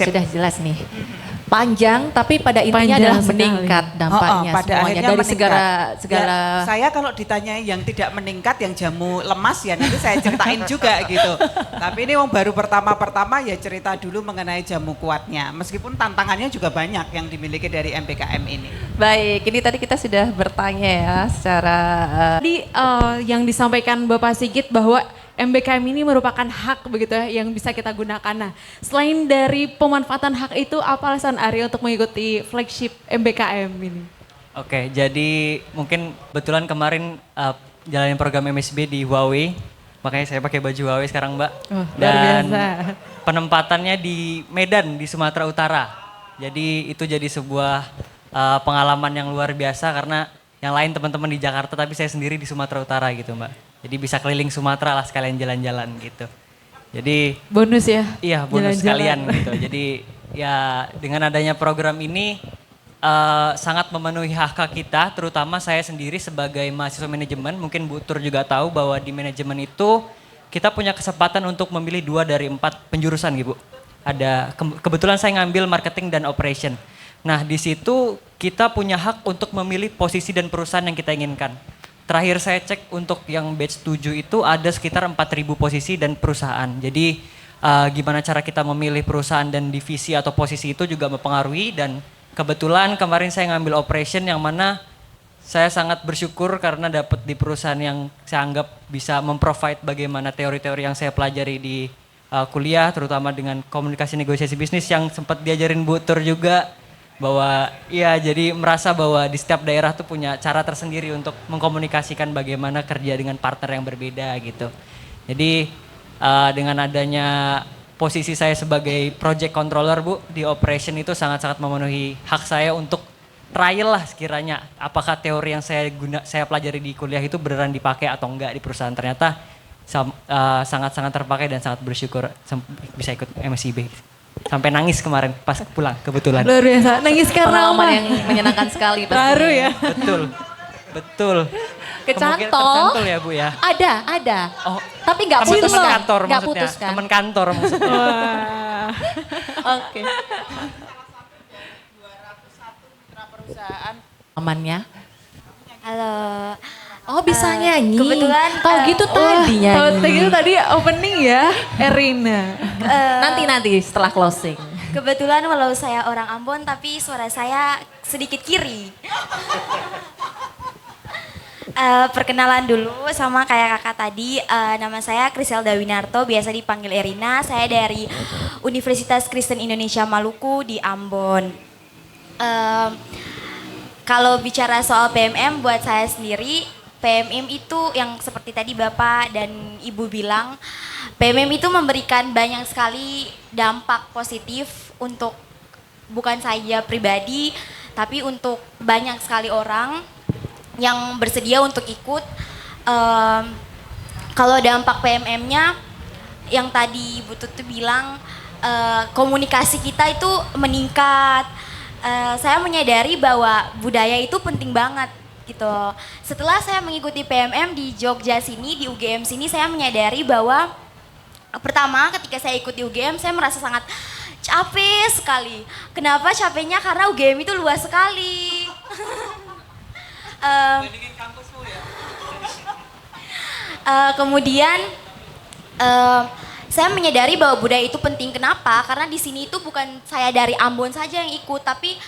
Sudah jelas nih. Panjang tapi pada intinya Panjang adalah sekali. meningkat dampaknya pada semuanya akhirnya dari meningkat. segala Ya, saya kalau ditanya yang tidak meningkat, yang jamu lemas ya nanti saya ceritain juga gitu. Tapi ini yang baru pertama-pertama ya cerita dulu mengenai jamu kuatnya. Meskipun tantangannya juga banyak yang dimiliki dari MBKM ini. Baik, ini tadi kita sudah bertanya ya secara Tadi yang disampaikan Bapak Sigit bahwa MBKM ini merupakan hak begitu ya yang bisa kita gunakan. Nah, selain dari pemanfaatan hak itu, apa alasan Ari untuk mengikuti flagship MBKM ini? Oke, jadi mungkin kebetulan kemarin jalanin program MSB di Huawei, makanya saya pakai baju Huawei sekarang Mbak. Oh, luar Dan biasa. penempatannya di Medan, di Sumatera Utara. Jadi itu jadi sebuah pengalaman yang luar biasa karena yang lain teman-teman di Jakarta, tapi saya sendiri di Sumatera Utara gitu Mbak. Jadi bisa keliling Sumatera lah sekalian jalan-jalan gitu. Jadi Bonus ya? iya bonus Jalan-jalan. sekalian gitu. Jadi ya dengan adanya program ini sangat memenuhi hak kita, terutama saya sendiri sebagai mahasiswa manajemen. Mungkin Bu Tur juga tahu bahwa di manajemen itu kita punya kesempatan untuk memilih 2 dari 4 penjurusan gitu. Ada kebetulan saya ngambil marketing dan operation. Nah di situ kita punya hak untuk memilih posisi dan perusahaan yang kita inginkan. Terakhir saya cek untuk yang batch 7 itu ada sekitar 4.000 posisi dan perusahaan. Jadi gimana cara kita memilih perusahaan dan divisi atau posisi itu juga mempengaruhi. Dan kebetulan kemarin saya ngambil operation yang mana saya sangat bersyukur karena dapat di perusahaan yang saya anggap bisa memprovide bagaimana teori-teori yang saya pelajari di kuliah, terutama dengan komunikasi negosiasi bisnis yang sempat diajarin Bu Tur juga. Bahwa ya jadi merasa bahwa di setiap daerah tuh punya cara tersendiri untuk mengkomunikasikan bagaimana kerja dengan partner yang berbeda gitu. Jadi dengan adanya posisi saya sebagai project controller Bu di operation itu sangat-sangat memenuhi hak saya untuk trial lah sekiranya apakah teori yang saya pelajari di kuliah itu beneran dipakai atau enggak di perusahaan. Ternyata sangat-sangat terpakai dan sangat bersyukur bisa ikut MSIB. Sampai nangis kemarin pas pulang kebetulan. Luar biasa, nangis karena pengalaman apa? yang menyenangkan sekali pastinya. Baru ya? Betul. Kecantol. Kemungkinan tercantol ya Bu ya? Ada. Oh, Tapi nggak putus teman kan? kantor Nggak maksudnya. putus kan? Teman kantor maksudnya. Wah. Oke. Amannya. Halo. Oh bisa nyanyi. Kebetulan, Tahu gitu tadi Tahu nyanyi. gitu tadi opening ya, Erina. Nanti setelah closing. Kebetulan walau saya orang Ambon tapi suara saya sedikit kiri. Perkenalan dulu sama kayak kakak tadi, nama saya Kriselda Winarto, biasa dipanggil Erina. Saya dari Universitas Kristen Indonesia Maluku di Ambon. Kalau bicara soal PMM buat saya sendiri, PMM itu yang seperti tadi Bapak dan Ibu bilang, PMM itu memberikan banyak sekali dampak positif untuk bukan saya pribadi, tapi untuk banyak sekali orang yang bersedia untuk ikut. Kalau dampak PMM-nya, yang tadi Bu Tutu bilang, komunikasi kita itu meningkat. Saya menyadari bahwa budaya itu penting banget gitu. Setelah saya mengikuti PMM di Jogja sini, di UGM sini, saya menyadari bahwa pertama ketika saya ikut di UGM saya merasa sangat capek sekali. Kenapa capeknya? Karena UGM itu luas sekali. Kemudian saya menyadari bahwa budaya itu penting. Kenapa? Karena di sini itu bukan saya dari Ambon saja yang ikut, tapi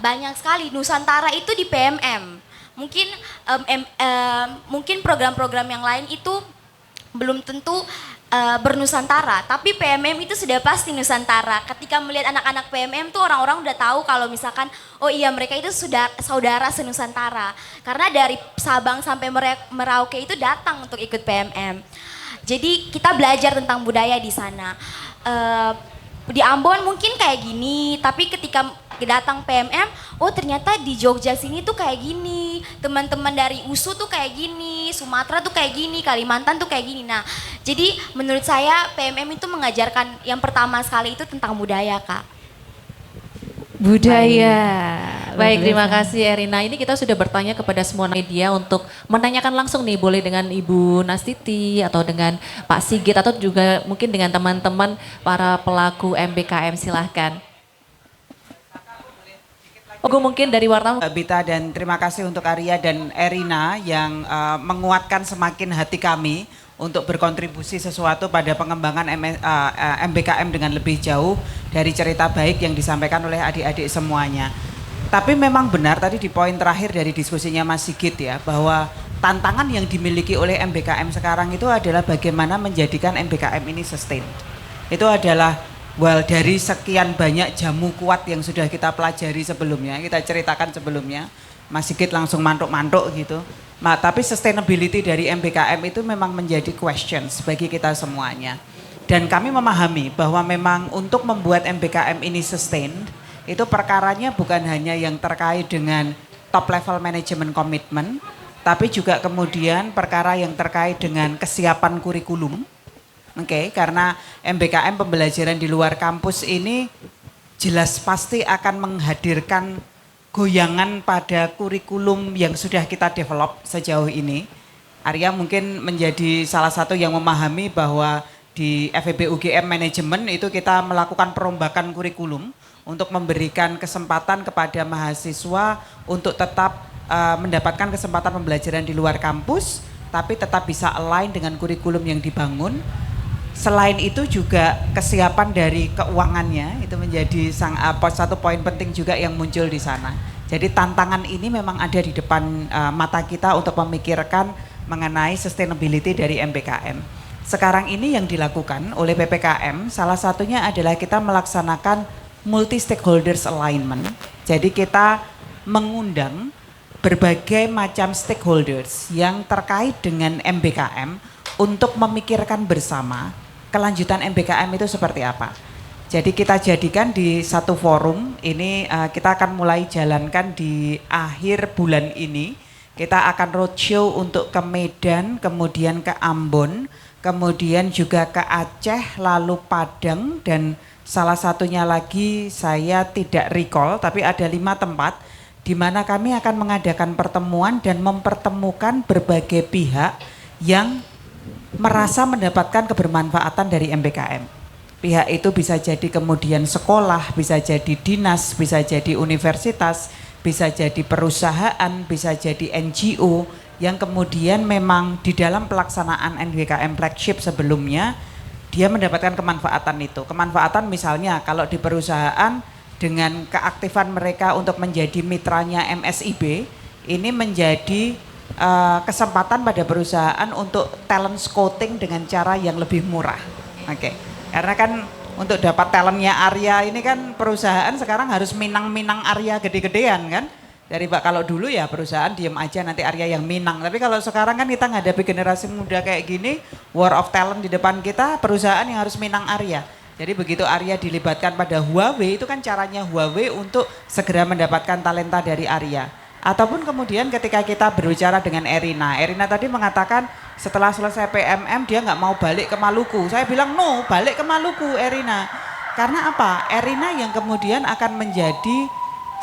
banyak sekali. Nusantara itu di PMM. Mungkin program-program yang lain itu belum tentu bernusantara, tapi PMM itu sudah pasti Nusantara. Ketika melihat anak-anak PMM tuh orang-orang udah tahu kalau misalkan oh iya mereka itu sudah saudara senusantara. Karena dari Sabang sampai Merauke itu datang untuk ikut PMM. Jadi kita belajar tentang budaya di sana. Di Ambon mungkin kayak gini, tapi ketika datang PMM, oh ternyata di Jogja sini tuh kayak gini, teman-teman dari USU tuh kayak gini, Sumatera tuh kayak gini, Kalimantan tuh kayak gini. Nah, jadi menurut saya PMM itu mengajarkan yang pertama sekali itu tentang budaya, Kak. Budaya. Baik, terima kasih Erina. Ini kita sudah bertanya kepada semua media untuk menanyakan langsung nih, boleh dengan Ibu Nastiti atau dengan Pak Sigit atau juga mungkin dengan teman-teman para pelaku MBKM, silahkan. Oke, mungkin dari wartawan. Bita, dan terima kasih untuk Arya dan Erina yang menguatkan semakin hati kami untuk berkontribusi sesuatu pada pengembangan MBKM dengan lebih jauh dari cerita baik yang disampaikan oleh adik-adik semuanya. Tapi memang benar tadi di poin terakhir dari diskusinya Mas Sigit ya, bahwa tantangan yang dimiliki oleh MBKM sekarang itu adalah bagaimana menjadikan MBKM ini sustain. Itu adalah dari sekian banyak jamu kuat yang sudah kita pelajari sebelumnya, kita ceritakan sebelumnya, Mas Sigit langsung mantuk-mantuk gitu. Nah, tapi sustainability dari MBKM itu memang menjadi questions bagi kita semuanya. Dan kami memahami bahwa memang untuk membuat MBKM ini sustain, itu perkaranya bukan hanya yang terkait dengan top level management commitment, tapi juga kemudian perkara yang terkait dengan kesiapan kurikulum. Oke, karena MBKM pembelajaran di luar kampus ini jelas pasti akan menghadirkan goyangan pada kurikulum yang sudah kita develop sejauh ini. Arya mungkin menjadi salah satu yang memahami bahwa di FEB UGM Manajemen itu kita melakukan perombakan kurikulum untuk memberikan kesempatan kepada mahasiswa untuk tetap mendapatkan kesempatan pembelajaran di luar kampus, tapi tetap bisa align dengan kurikulum yang dibangun. Selain itu juga kesiapan dari keuangannya itu menjadi satu poin penting juga yang muncul di sana. Jadi tantangan ini memang ada di depan mata kita untuk memikirkan mengenai sustainability dari MBKM. Sekarang ini yang dilakukan oleh PPKM salah satunya adalah kita melaksanakan multi stakeholders alignment. Jadi kita mengundang berbagai macam stakeholders yang terkait dengan MBKM untuk memikirkan bersama kelanjutan MBKM itu seperti apa. Jadi kita jadikan di satu forum ini, kita akan mulai jalankan di akhir bulan ini. Kita akan roadshow untuk ke Medan, kemudian ke Ambon, kemudian juga ke Aceh, lalu Padang, dan salah satunya lagi saya tidak recall, tapi ada 5 tempat di mana kami akan mengadakan pertemuan dan mempertemukan berbagai pihak yang merasa mendapatkan kebermanfaatan dari MBKM. Pihak itu bisa jadi kemudian sekolah, bisa jadi dinas, bisa jadi universitas, bisa jadi perusahaan, bisa jadi NGO yang kemudian memang di dalam pelaksanaan MBKM flagship sebelumnya dia mendapatkan kemanfaatan itu. Kemanfaatan misalnya kalau di perusahaan dengan keaktifan mereka untuk menjadi mitranya MSIB, ini menjadi kesempatan pada perusahaan untuk talent scouting dengan cara yang lebih murah. Oke. Karena kan untuk dapat talentnya Arya ini kan perusahaan sekarang harus minang-minang Arya gede-gedean kan. Dari kalau dulu ya perusahaan diem aja nanti Arya yang minang. Tapi kalau sekarang kan kita ngadepi generasi muda kayak gini, war of talent di depan kita, perusahaan yang harus minang Arya. Jadi begitu Arya dilibatkan pada Huawei, itu kan caranya Huawei untuk segera mendapatkan talenta dari Arya. Ataupun kemudian ketika kita berbicara dengan Erina tadi mengatakan setelah selesai PMM dia nggak mau balik ke Maluku. Saya bilang no, balik ke Maluku Erina. Karena apa? Erina yang kemudian akan menjadi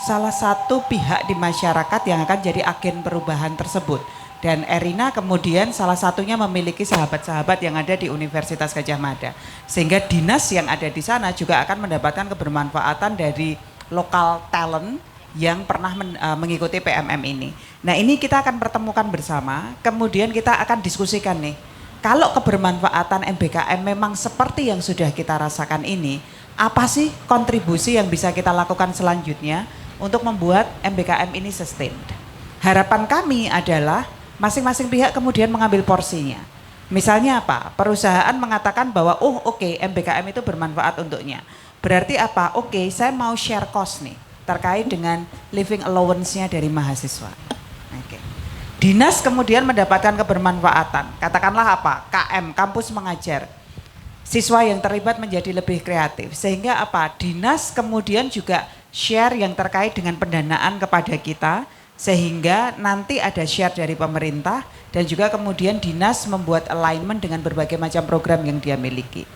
salah satu pihak di masyarakat yang akan jadi agen perubahan tersebut. Dan Erina kemudian salah satunya memiliki sahabat-sahabat yang ada di Universitas Gadjah Mada. Sehingga dinas yang ada di sana juga akan mendapatkan kebermanfaatan dari lokal talent yang pernah mengikuti PMM ini. Nah ini kita akan pertemukan bersama, kemudian kita akan diskusikan nih, kalau kebermanfaatan MBKM memang seperti yang sudah kita rasakan ini, apa sih kontribusi yang bisa kita lakukan selanjutnya untuk membuat MBKM ini sustained. Harapan kami adalah masing-masing pihak kemudian mengambil porsinya. Misalnya apa? Perusahaan mengatakan bahwa oke, MBKM itu bermanfaat untuknya. Berarti apa? Oke, saya mau share cost nih terkait dengan living allowance-nya dari mahasiswa. Oke. Dinas kemudian mendapatkan kebermanfaatan. Katakanlah apa? KM, kampus mengajar. Siswa yang terlibat menjadi lebih kreatif. Sehingga apa? Dinas kemudian juga share yang terkait dengan pendanaan kepada kita. Sehingga nanti ada share dari pemerintah dan juga kemudian dinas membuat alignment dengan berbagai macam program yang dia miliki.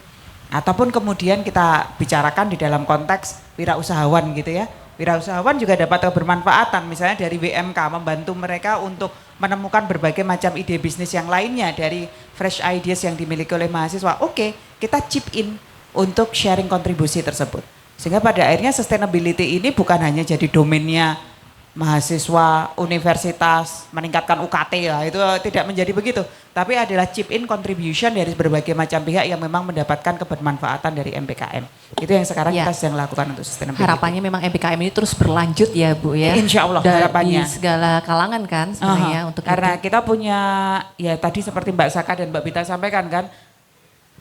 Ataupun kemudian kita bicarakan di dalam konteks wirausahawan gitu ya. wirausahawan juga dapat kebermanfaatan, misalnya dari WMK membantu mereka untuk menemukan berbagai macam ide bisnis yang lainnya dari fresh ideas yang dimiliki oleh mahasiswa. Oke, kita chip in untuk sharing kontribusi tersebut. Sehingga pada akhirnya sustainability ini bukan hanya jadi domainnya mahasiswa, universitas, meningkatkan UKT ya, itu tidak menjadi begitu. Tapi adalah chip in contribution dari berbagai macam pihak yang memang mendapatkan kebermanfaatan dari MBKM. Itu yang sekarang kita sedang lakukan untuk sustainability. Harapannya memang MBKM ini terus berlanjut ya Bu ya. Insya Allah harapannya. Di segala kalangan kan sebenarnya untuk karena itu. kita punya, ya tadi seperti Mbak Saka dan Mbak Bita sampaikan kan,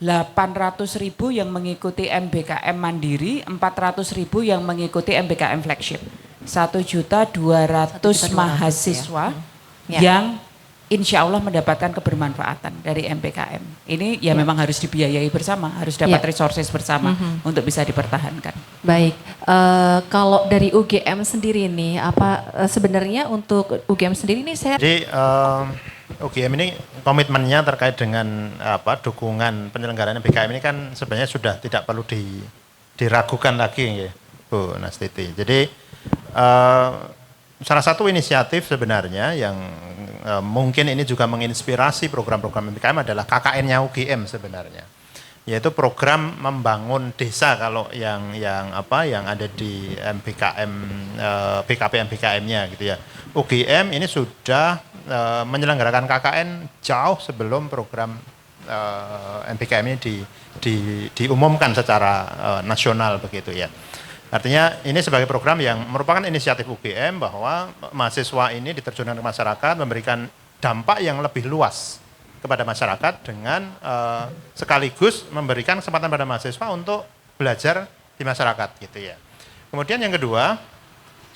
800.000 yang mengikuti MBKM Mandiri, 400.000 yang mengikuti MBKM Flagship. 1.200.000 mahasiswa yang insya Allah mendapatkan kebermanfaatan dari MBKM. Ini ya memang harus dibiayai bersama, harus dapat resources bersama untuk bisa dipertahankan. Baik, kalau dari UGM sendiri nih, apa sebenarnya untuk UGM sendiri nih saya... Jadi UGM ini komitmennya terkait dengan dukungan penyelenggaraan MBKM ini kan sebenarnya sudah tidak perlu diragukan lagi ya Bu Nastiti. Jadi salah satu inisiatif sebenarnya yang mungkin ini juga menginspirasi program-program MBKM adalah KKN-nya UGM sebenarnya, yaitu program membangun desa kalau yang ada di MBKM BKP MBKM-nya gitu ya. UGM ini sudah menyelenggarakan KKN jauh sebelum program MBKM ini diumumkan secara nasional begitu ya. Artinya ini sebagai program yang merupakan inisiatif UGM bahwa mahasiswa ini diterjunkan ke masyarakat, memberikan dampak yang lebih luas kepada masyarakat dengan sekaligus memberikan kesempatan pada mahasiswa untuk belajar di masyarakat gitu ya. Kemudian yang kedua,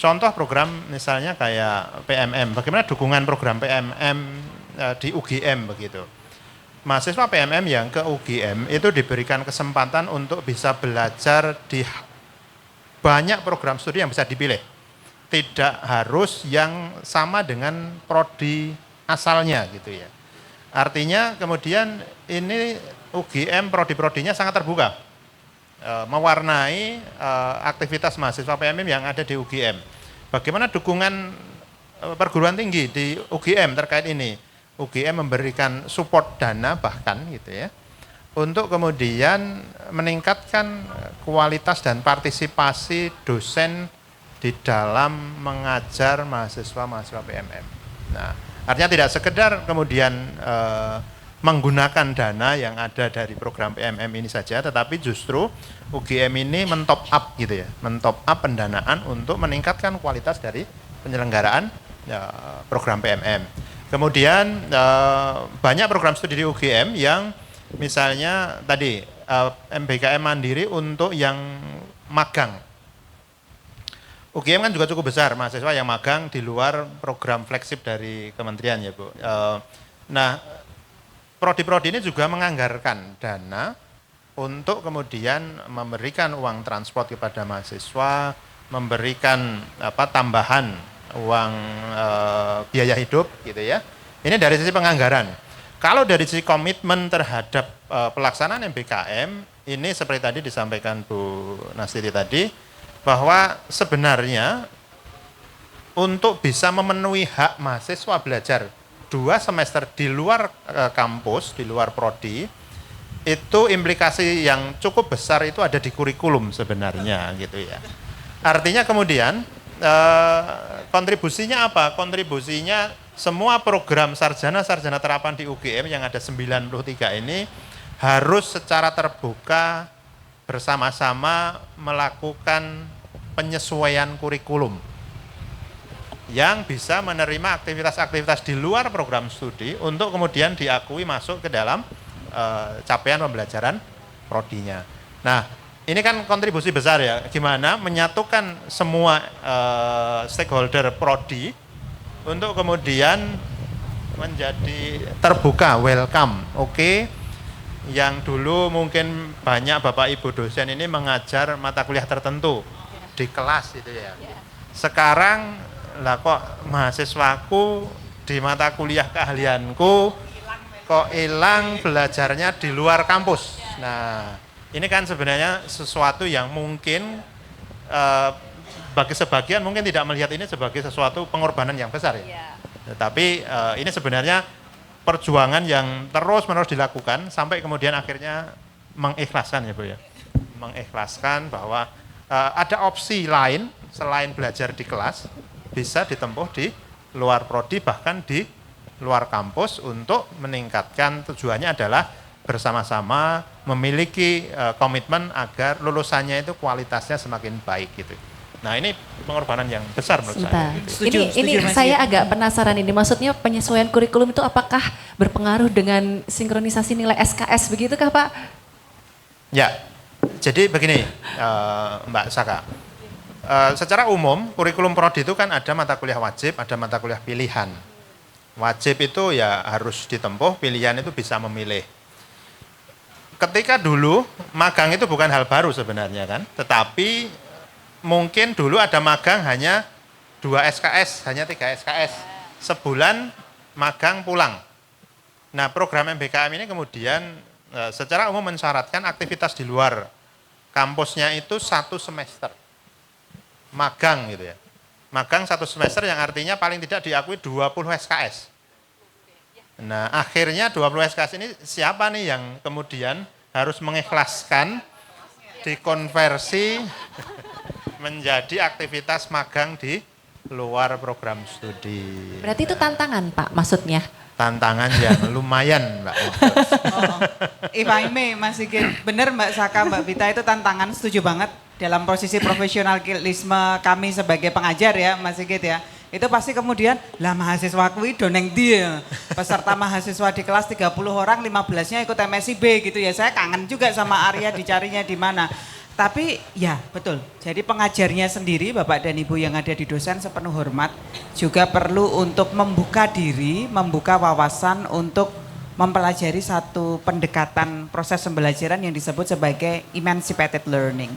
contoh program misalnya kayak PMM, bagaimana dukungan program PMM di UGM begitu. Mahasiswa PMM yang ke UGM itu diberikan kesempatan untuk bisa belajar di banyak program studi yang bisa dipilih. Tidak harus yang sama dengan prodi asalnya gitu ya. Artinya kemudian ini UGM prodi-prodinya sangat terbuka. Mewarnai aktivitas mahasiswa PMM yang ada di UGM. Bagaimana dukungan perguruan tinggi di UGM terkait ini? UGM memberikan support dana bahkan gitu ya, untuk kemudian meningkatkan kualitas dan partisipasi dosen di dalam mengajar mahasiswa-mahasiswa PMM. Nah, artinya tidak sekedar kemudian menggunakan dana yang ada dari program PMM ini saja, tetapi justru UGM ini mentop up gitu ya, mentop up pendanaan untuk meningkatkan kualitas dari penyelenggaraan program PMM. Kemudian banyak program studi di UGM yang misalnya tadi MBKM Mandiri untuk yang magang. UGM kan juga cukup besar mahasiswa yang magang di luar program flagship dari kementerian ya Bu. Nah, prodi-prodi ini juga menganggarkan dana untuk kemudian memberikan uang transport kepada mahasiswa, memberikan tambahan uang biaya hidup gitu ya. Ini dari sisi penganggaran. Kalau dari sisi komitmen terhadap pelaksanaan MBKM, ini seperti tadi disampaikan Bu Nastiti tadi, bahwa sebenarnya untuk bisa memenuhi hak mahasiswa belajar 2 semester di luar kampus, di luar prodi, itu implikasi yang cukup besar itu ada di kurikulum sebenarnya gitu ya. Artinya kemudian kontribusinya apa? Kontribusinya semua program sarjana-sarjana terapan di UGM yang ada 93 ini harus secara terbuka bersama-sama melakukan penyesuaian kurikulum yang bisa menerima aktivitas-aktivitas di luar program studi untuk kemudian diakui masuk ke dalam capaian pembelajaran prodinya. Nah, ini kan kontribusi besar ya, gimana menyatukan semua stakeholder prodi untuk kemudian menjadi terbuka, welcome, oke. Yang dulu mungkin banyak Bapak Ibu dosen ini mengajar mata kuliah tertentu di kelas itu ya. Sekarang lah kok mahasiswaku di mata kuliah keahlianku kok hilang belajarnya di luar kampus. Nah, ini kan sebenarnya sesuatu yang mungkin bagi sebagian mungkin tidak melihat ini sebagai sesuatu pengorbanan yang besar ya. Tetapi ini sebenarnya perjuangan yang terus-menerus dilakukan sampai kemudian akhirnya mengikhlaskan ya Bu ya. Mengikhlaskan bahwa ada opsi lain selain belajar di kelas bisa ditempuh di luar prodi bahkan di luar kampus untuk meningkatkan tujuannya adalah bersama-sama memiliki komitmen agar lulusannya itu kualitasnya semakin baik gitu. Nah ini pengorbanan yang besar menurut saya. Gitu. Ini saya agak penasaran ini, maksudnya penyesuaian kurikulum itu apakah berpengaruh dengan sinkronisasi nilai SKS begitukah Pak? Ya, jadi begini Mbak Saka. Secara umum kurikulum prodi itu kan ada mata kuliah wajib, ada mata kuliah pilihan. Wajib itu ya harus ditempuh, pilihan itu bisa memilih. Ketika dulu magang itu bukan hal baru sebenarnya kan, tetapi mungkin dulu ada magang hanya 2 SKS, hanya 3 SKS. Sebulan magang pulang. Nah program MBKM ini kemudian secara umum mensyaratkan aktivitas di luar kampusnya itu 1 semester. Magang gitu ya. Magang 1 semester yang artinya paling tidak diakui 20 SKS. Nah akhirnya 20 SKS ini siapa nih yang kemudian harus mengikhlaskan dikonversi menjadi aktivitas magang di luar program studi. Berarti itu tantangan Pak maksudnya? Tantangan yang lumayan Mbak. If I may, Mas Sigit, benar Mbak Saka, Mbak Vita itu tantangan, setuju banget dalam posisi profesionalisme kami sebagai pengajar ya Mas Sigit ya. Itu pasti kemudian, lah mahasiswa kuwi doneng dia. Peserta mahasiswa di kelas 30 orang, 15-nya ikut MSIB gitu ya. Saya kangen juga sama Arya dicarinya di mana. Tapi ya betul, jadi pengajarnya sendiri Bapak dan Ibu yang ada di dosen sepenuh hormat juga perlu untuk membuka diri, membuka wawasan untuk mempelajari satu pendekatan proses pembelajaran yang disebut sebagai emancipated learning.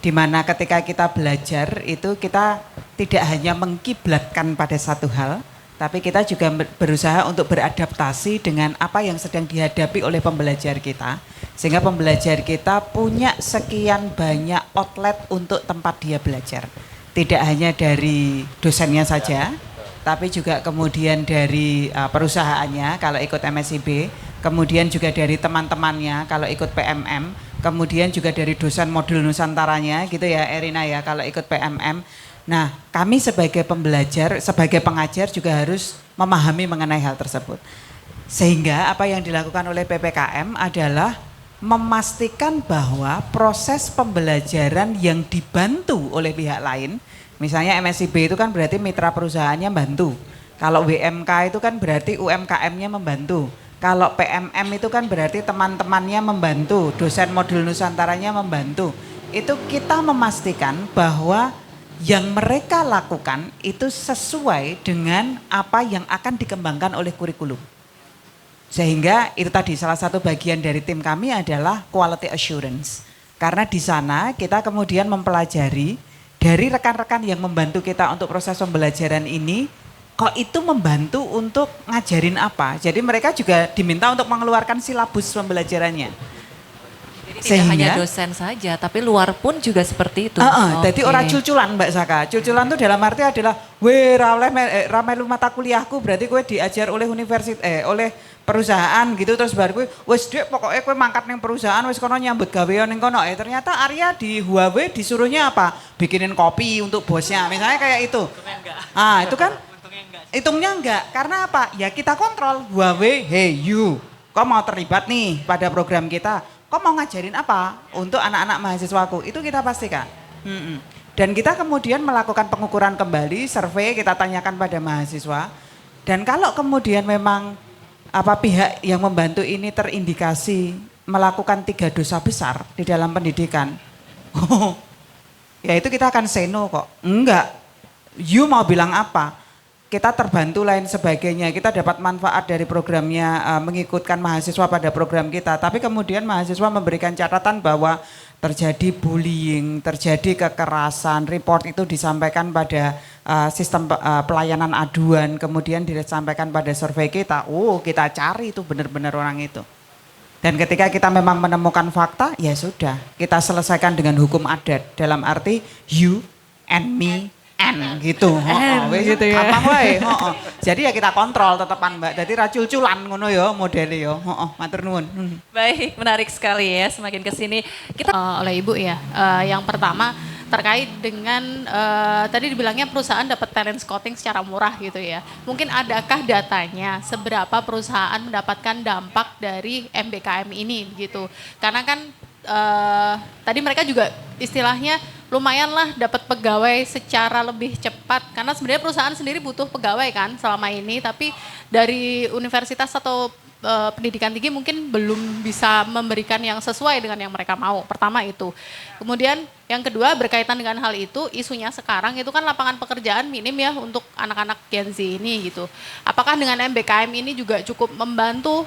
Di mana ketika kita belajar itu kita tidak hanya mengkiblatkan pada satu hal, tapi kita juga berusaha untuk beradaptasi dengan apa yang sedang dihadapi oleh pembelajar kita. Sehingga pembelajar kita punya sekian banyak outlet untuk tempat dia belajar. Tidak hanya dari dosennya saja, tapi juga kemudian dari perusahaannya kalau ikut MSIB, kemudian juga dari teman-temannya kalau ikut PMM, kemudian juga dari dosen modul Nusantaranya gitu ya Erina ya kalau ikut PMM. Nah kami sebagai pembelajar, sebagai pengajar juga harus memahami mengenai hal tersebut. Sehingga apa yang dilakukan oleh PPKM adalah memastikan bahwa proses pembelajaran yang dibantu oleh pihak lain, misalnya MSIB itu kan berarti mitra perusahaannya bantu. Kalau WMK itu kan berarti UMKM-nya membantu. Kalau PMM itu kan berarti teman-temannya membantu, dosen modul Nusantaranya membantu. Itu kita memastikan bahwa yang mereka lakukan itu sesuai dengan apa yang akan dikembangkan oleh kurikulum. Sehingga itu tadi salah satu bagian dari tim kami adalah quality assurance. Karena di sana kita kemudian mempelajari dari rekan-rekan yang membantu kita untuk proses pembelajaran ini, kok itu membantu untuk ngajarin apa. Jadi mereka juga diminta untuk mengeluarkan silabus pembelajarannya. Jadi tidak hanya dosen saja, tapi luar pun juga seperti itu. Jadi orang culculan Mbak Saka. Culculan itu dalam arti adalah, weh ramelu mata kuliahku berarti gue diajar oleh universitas, oleh perusahaan gitu terus baru gue, wes dek pokoknya gue mangkat ning perusahaan, wes kono nyambut gawean ning kono. Ternyata Arya di Huawei disuruhnya apa? Bikinin kopi untuk bosnya, misalnya kayak itu. Itu kan hitungnya enggak, karena apa? Ya kita kontrol Huawei, hey you, kau mau terlibat nih pada program kita. Kok mau ngajarin apa untuk anak-anak mahasiswaku? Itu kita pastikan. Dan kita kemudian melakukan pengukuran kembali, survei, kita tanyakan pada mahasiswa. Dan kalau kemudian memang pihak yang membantu ini terindikasi melakukan 3 dosa besar di dalam pendidikan, ya itu kita akan say no kok. Enggak, you mau bilang apa? Kita terbantu lain sebagainya, kita dapat manfaat dari programnya, mengikutkan mahasiswa pada program kita. Tapi kemudian mahasiswa memberikan catatan bahwa terjadi bullying, terjadi kekerasan, report itu disampaikan pada sistem pelayanan aduan, kemudian disampaikan pada survei kita. Kita cari itu benar-benar orang itu. Dan ketika kita memang menemukan fakta, ya sudah, kita selesaikan dengan hukum adat. Dalam arti you and me, and gitu. Wis gitu ya. gampang wae, Jadi ya kita kontrol tetepan Mbak. Dadi ra cul-culan ngono ya modele ya. Matur nuwun. Baik, menarik sekali ya. Semakin ke sini kita oleh Ibu ya. Yang pertama terkait dengan tadi dibilangnya perusahaan dapat talent scouting secara murah gitu ya. Mungkin adakah datanya seberapa perusahaan mendapatkan dampak dari MBKM ini gitu. Karena kan tadi mereka juga istilahnya lumayan lah dapat pegawai secara lebih cepat. Karena sebenarnya perusahaan sendiri butuh pegawai kan selama ini. Tapi dari universitas atau pendidikan tinggi mungkin belum bisa memberikan yang sesuai dengan yang mereka mau. Pertama itu. Kemudian yang kedua berkaitan dengan hal itu, isunya sekarang itu kan lapangan pekerjaan minim ya untuk anak-anak Gen Z ini gitu. Apakah dengan MBKM ini juga cukup membantu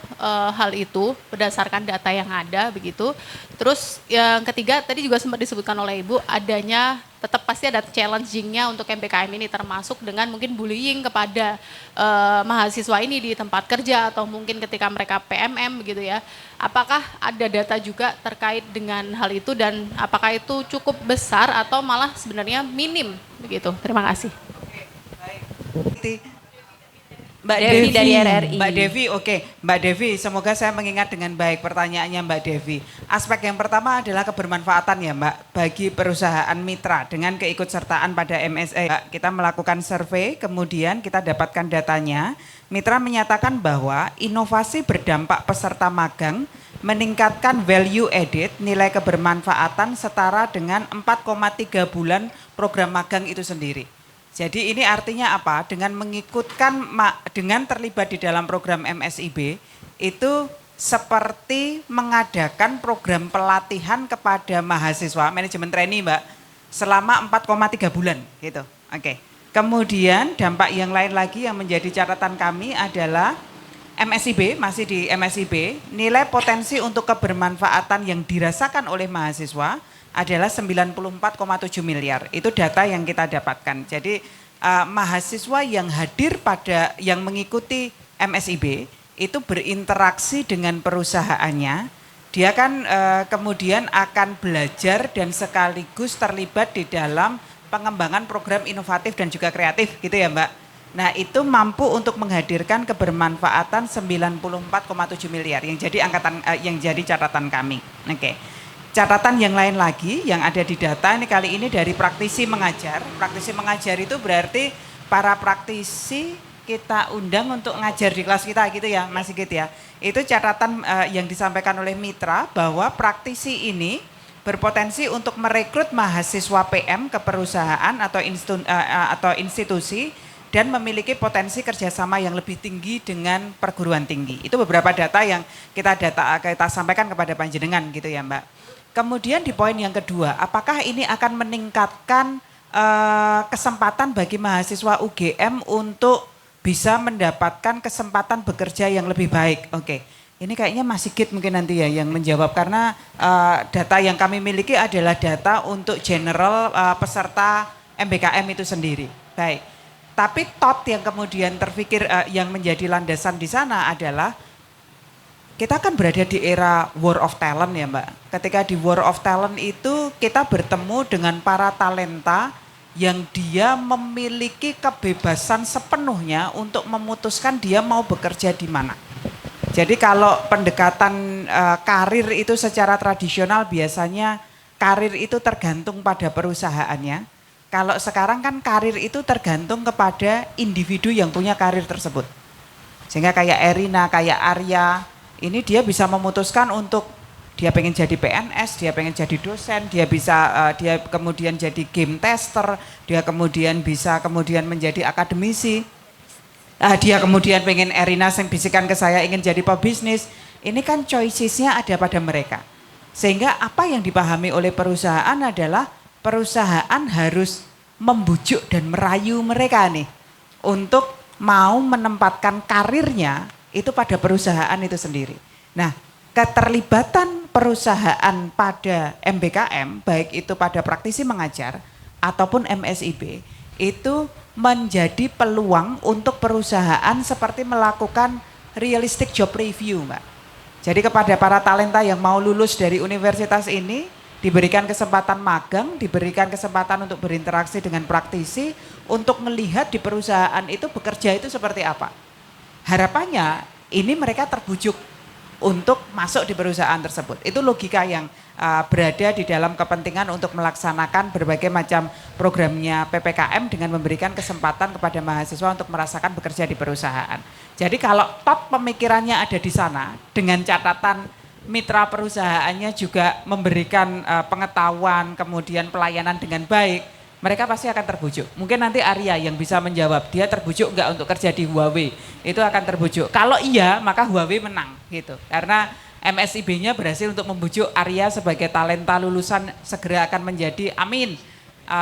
hal itu berdasarkan data yang ada begitu. Terus yang ketiga tadi juga sempat disebutkan oleh Ibu adanya tetap pasti ada challenging-nya untuk MBKM ini termasuk dengan mungkin bullying kepada mahasiswa ini di tempat kerja atau mungkin ketika mereka PMM begitu ya. Apakah ada data juga terkait dengan hal itu dan apakah itu cukup besar atau malah sebenarnya minim begitu? Terima kasih. Mbak Devi Devi dari RRI. Mbak Devi, oke. Mbak Devi, semoga saya mengingat dengan baik pertanyaannya Mbak Devi. Aspek yang pertama adalah kebermanfaatan ya Mbak bagi perusahaan mitra dengan keikutsertaan pada MSA. Kita melakukan survei, kemudian kita dapatkan datanya. Mitra menyatakan bahwa inovasi berdampak peserta magang meningkatkan value added, nilai kebermanfaatan setara dengan 4,3 bulan program magang itu sendiri. Jadi ini artinya apa? Dengan dengan terlibat di dalam program MSIB itu seperti mengadakan program pelatihan kepada mahasiswa manajemen trainee Mbak selama 4,3 bulan gitu. Oke. Kemudian dampak yang lain lagi yang menjadi catatan kami adalah MSIB, masih di MSIB, nilai potensi untuk kebermanfaatan yang dirasakan oleh mahasiswa adalah 94,7 miliar. Itu data yang kita dapatkan. Jadi mahasiswa yang hadir yang mengikuti MSIB itu berinteraksi dengan perusahaannya. Dia kan kemudian akan belajar dan sekaligus terlibat di dalam pengembangan program inovatif dan juga kreatif gitu ya Mbak. Nah itu mampu untuk menghadirkan kebermanfaatan 94,7 miliar yang jadi catatan kami. Oke. Catatan yang lain lagi yang ada di data ini kali ini dari praktisi mengajar. Praktisi mengajar itu berarti para praktisi kita undang untuk ngajar di kelas kita gitu ya Mas Sigit ya. Itu catatan yang disampaikan oleh mitra bahwa praktisi ini berpotensi untuk merekrut mahasiswa PM ke perusahaan atau institusi dan memiliki potensi kerjasama yang lebih tinggi dengan perguruan tinggi. Itu beberapa data yang kita sampaikan kepada panjenengan gitu ya Mbak. Kemudian di poin yang kedua, apakah ini akan meningkatkan kesempatan bagi mahasiswa UGM untuk bisa mendapatkan kesempatan bekerja yang lebih baik? Oke, ini kayaknya Mas Sigit mungkin nanti ya yang menjawab karena data yang kami miliki adalah data untuk general peserta MBKM itu sendiri. Baik, tapi thought yang kemudian terpikir yang menjadi landasan di sana adalah kita kan berada di era war of talent ya Mbak. Ketika di war of talent itu kita bertemu dengan para talenta yang dia memiliki kebebasan sepenuhnya untuk memutuskan dia mau bekerja di mana. Jadi kalau pendekatan karir itu secara tradisional biasanya karir itu tergantung pada perusahaannya. Kalau sekarang kan karir itu tergantung kepada individu yang punya karir tersebut. Sehingga kayak Erina, kayak Arya, ini dia bisa memutuskan untuk dia pengen jadi PNS, dia pengen jadi dosen, dia kemudian jadi game tester, dia kemudian bisa menjadi akademisi. Dia kemudian pengen Erina yang bisikan ke saya ingin jadi pebisnis. Ini kan choices-nya ada pada mereka. Sehingga apa yang dipahami oleh perusahaan adalah perusahaan harus membujuk dan merayu mereka nih untuk mau menempatkan karirnya itu pada perusahaan itu sendiri. Nah, keterlibatan perusahaan pada MBKM, baik itu pada praktisi mengajar ataupun MSIB, itu menjadi peluang untuk perusahaan seperti melakukan realistic job review, Mbak. Jadi kepada para talenta yang mau lulus dari universitas ini, diberikan kesempatan magang, diberikan kesempatan untuk berinteraksi dengan praktisi, untuk melihat di perusahaan itu bekerja itu seperti apa. Harapannya ini mereka terbujuk untuk masuk di perusahaan tersebut. Itu logika yang berada di dalam kepentingan untuk melaksanakan berbagai macam programnya PPKM dengan memberikan kesempatan kepada mahasiswa untuk merasakan bekerja di perusahaan. Jadi kalau top pemikirannya ada di sana dengan catatan mitra perusahaannya juga memberikan pengetahuan, kemudian pelayanan dengan baik, mereka pasti akan terbujuk. Mungkin nanti Arya yang bisa menjawab, dia terbujuk enggak untuk kerja di Huawei, itu akan terbujuk. Kalau iya, maka Huawei menang gitu. Karena MSIB-nya berhasil untuk membujuk Arya sebagai talenta lulusan segera akan menjadi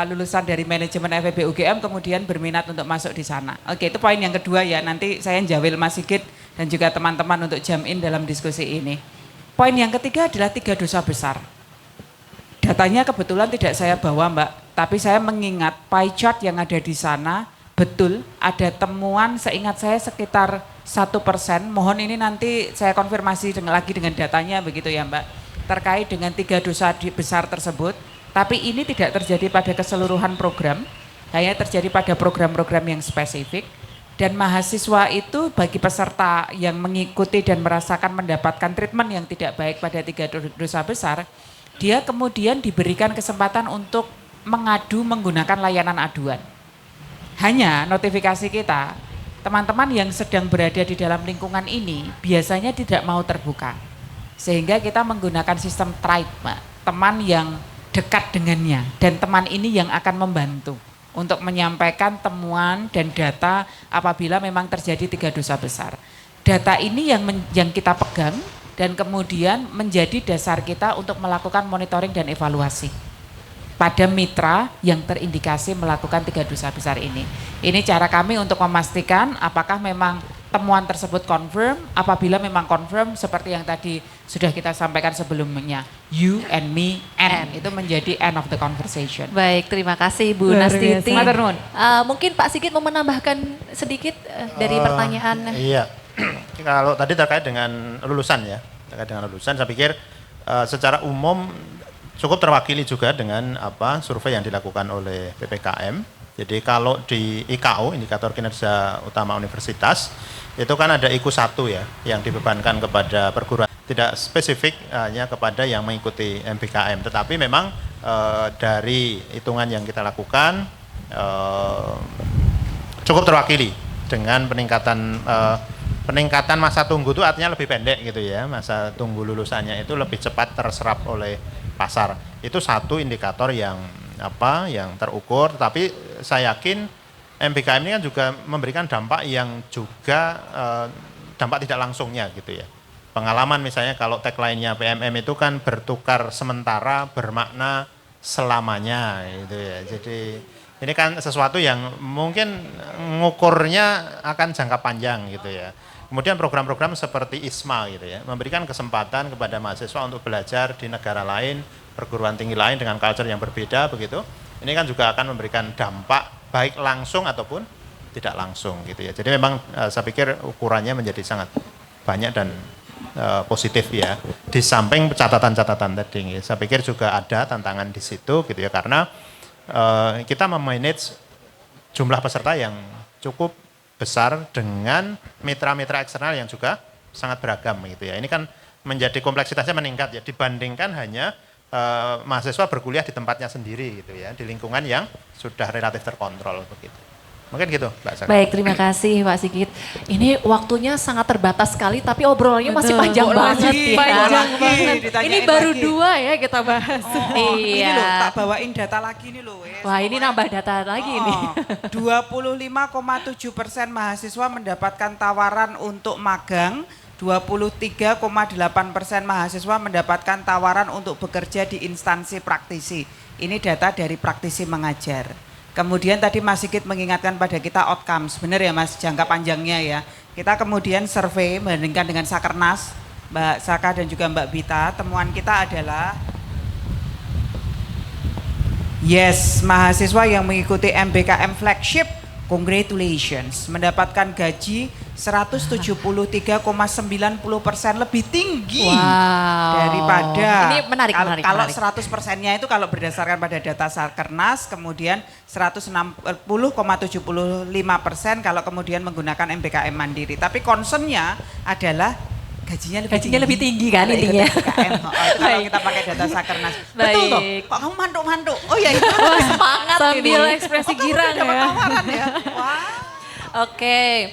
lulusan dari manajemen FEB UGM kemudian berminat untuk masuk di sana. Oke, itu poin yang kedua ya. Nanti saya jawil Mas Sigit dan juga teman-teman untuk jam in dalam diskusi ini. Poin yang ketiga adalah 3 dosa besar. Datanya kebetulan tidak saya bawa Mbak, tapi saya mengingat pie chart yang ada di sana, betul ada temuan seingat saya sekitar 1%, mohon ini nanti saya konfirmasi lagi dengan datanya begitu ya Mbak, terkait dengan 3 dosa besar tersebut, tapi ini tidak terjadi pada keseluruhan program, hanya terjadi pada program-program yang spesifik. Dan mahasiswa itu bagi peserta yang mengikuti dan merasakan mendapatkan treatment yang tidak baik pada 3 dosa besar, dia kemudian diberikan kesempatan untuk mengadu menggunakan layanan aduan. Hanya notifikasi kita, teman-teman yang sedang berada di dalam lingkungan ini biasanya tidak mau terbuka. Sehingga kita menggunakan sistem tribe, teman yang dekat dengannya dan teman ini yang akan membantu untuk menyampaikan temuan dan data apabila memang terjadi 3 dosa besar. Data ini yang kita pegang dan kemudian menjadi dasar kita untuk melakukan monitoring dan evaluasi pada mitra yang terindikasi melakukan 3 dosa besar ini. Ini cara kami untuk memastikan apakah memang temuan tersebut confirm, apabila memang confirm seperti yang tadi sudah kita sampaikan sebelumnya, you and me and itu menjadi end of the conversation. Baik, terima kasih Bu Nastiti. Mungkin Pak Sigit mau menambahkan sedikit dari pertanyaan. Iya, kalau tadi terkait dengan lulusan ya, saya pikir secara umum cukup terwakili juga dengan survei yang dilakukan oleh PPKM. Jadi kalau di IKU, indikator kinerja utama universitas, itu kan ada IQ 1 ya, yang dibebankan kepada perguruan. Tidak spesifik hanya kepada yang mengikuti MBKM, tetapi memang dari hitungan yang kita lakukan cukup terwakili dengan peningkatan masa tunggu itu artinya lebih pendek gitu ya, masa tunggu lulusannya itu lebih cepat terserap oleh pasar. Itu satu indikator yang terukur, tapi saya yakin MBKM ini kan juga memberikan dampak yang juga dampak tidak langsungnya gitu ya. Pengalaman misalnya kalau tagline-nya PMM itu kan bertukar sementara bermakna selamanya gitu ya. Jadi ini kan sesuatu yang mungkin ngukurnya akan jangka panjang gitu ya. Kemudian program-program seperti ISMA gitu ya, memberikan kesempatan kepada mahasiswa untuk belajar di negara lain, perguruan tinggi lain dengan culture yang berbeda begitu. Ini kan juga akan memberikan dampak baik langsung ataupun tidak langsung gitu ya. Jadi memang saya pikir ukurannya menjadi sangat banyak dan positif ya. Di samping catatan-catatan tadi, saya pikir juga ada tantangan di situ gitu ya, karena kita memanage jumlah peserta yang cukup besar dengan mitra-mitra eksternal yang juga sangat beragam gitu ya. Ini kan menjadi kompleksitasnya meningkat ya, dibandingkan hanya mahasiswa berkuliah di tempatnya sendiri gitu ya, di lingkungan yang sudah relatif terkontrol begitu. Mungkin gitu Mbak Saka. Baik, terima kasih Pak Sigit. Ini waktunya sangat terbatas sekali, tapi obrolannya masih panjang banget ya. Panjang banget. Ini baru 2 ya kita bahas. Ini loh, tak bawain data lagi nih loh. Wah, ini nambah data lagi nih. 25,7% mahasiswa mendapatkan tawaran untuk magang, 23,8% mahasiswa mendapatkan tawaran untuk bekerja di instansi praktisi. Ini data dari praktisi mengajar. Kemudian tadi Mas Sigit mengingatkan pada kita outcomes, benar ya Mas, jangka panjangnya ya. Kita kemudian survei membandingkan dengan Sakernas, Mbak Saka dan juga Mbak Bita, temuan kita adalah yes, mahasiswa yang mengikuti MBKM Flagship, congratulations, mendapatkan gaji 173,90% lebih tinggi Wow. daripada Ini menarik, kalau menarik. 100%-nya itu kalau berdasarkan pada data Sakernas, kemudian 160,75% kalau kemudian menggunakan MBKM mandiri. Tapi concernnya adalah gajinya Lebih tinggi kan intinya. MBKM. Oh, itu kalau kita pakai data Sakernas. Betul toh? Baik. Kok kamu mantuk-mantuk? Oh ya itu. Semangat Sambil ini. ekspresi Kamu girang udah dapat ya. tawaran ya. Wah. Oke,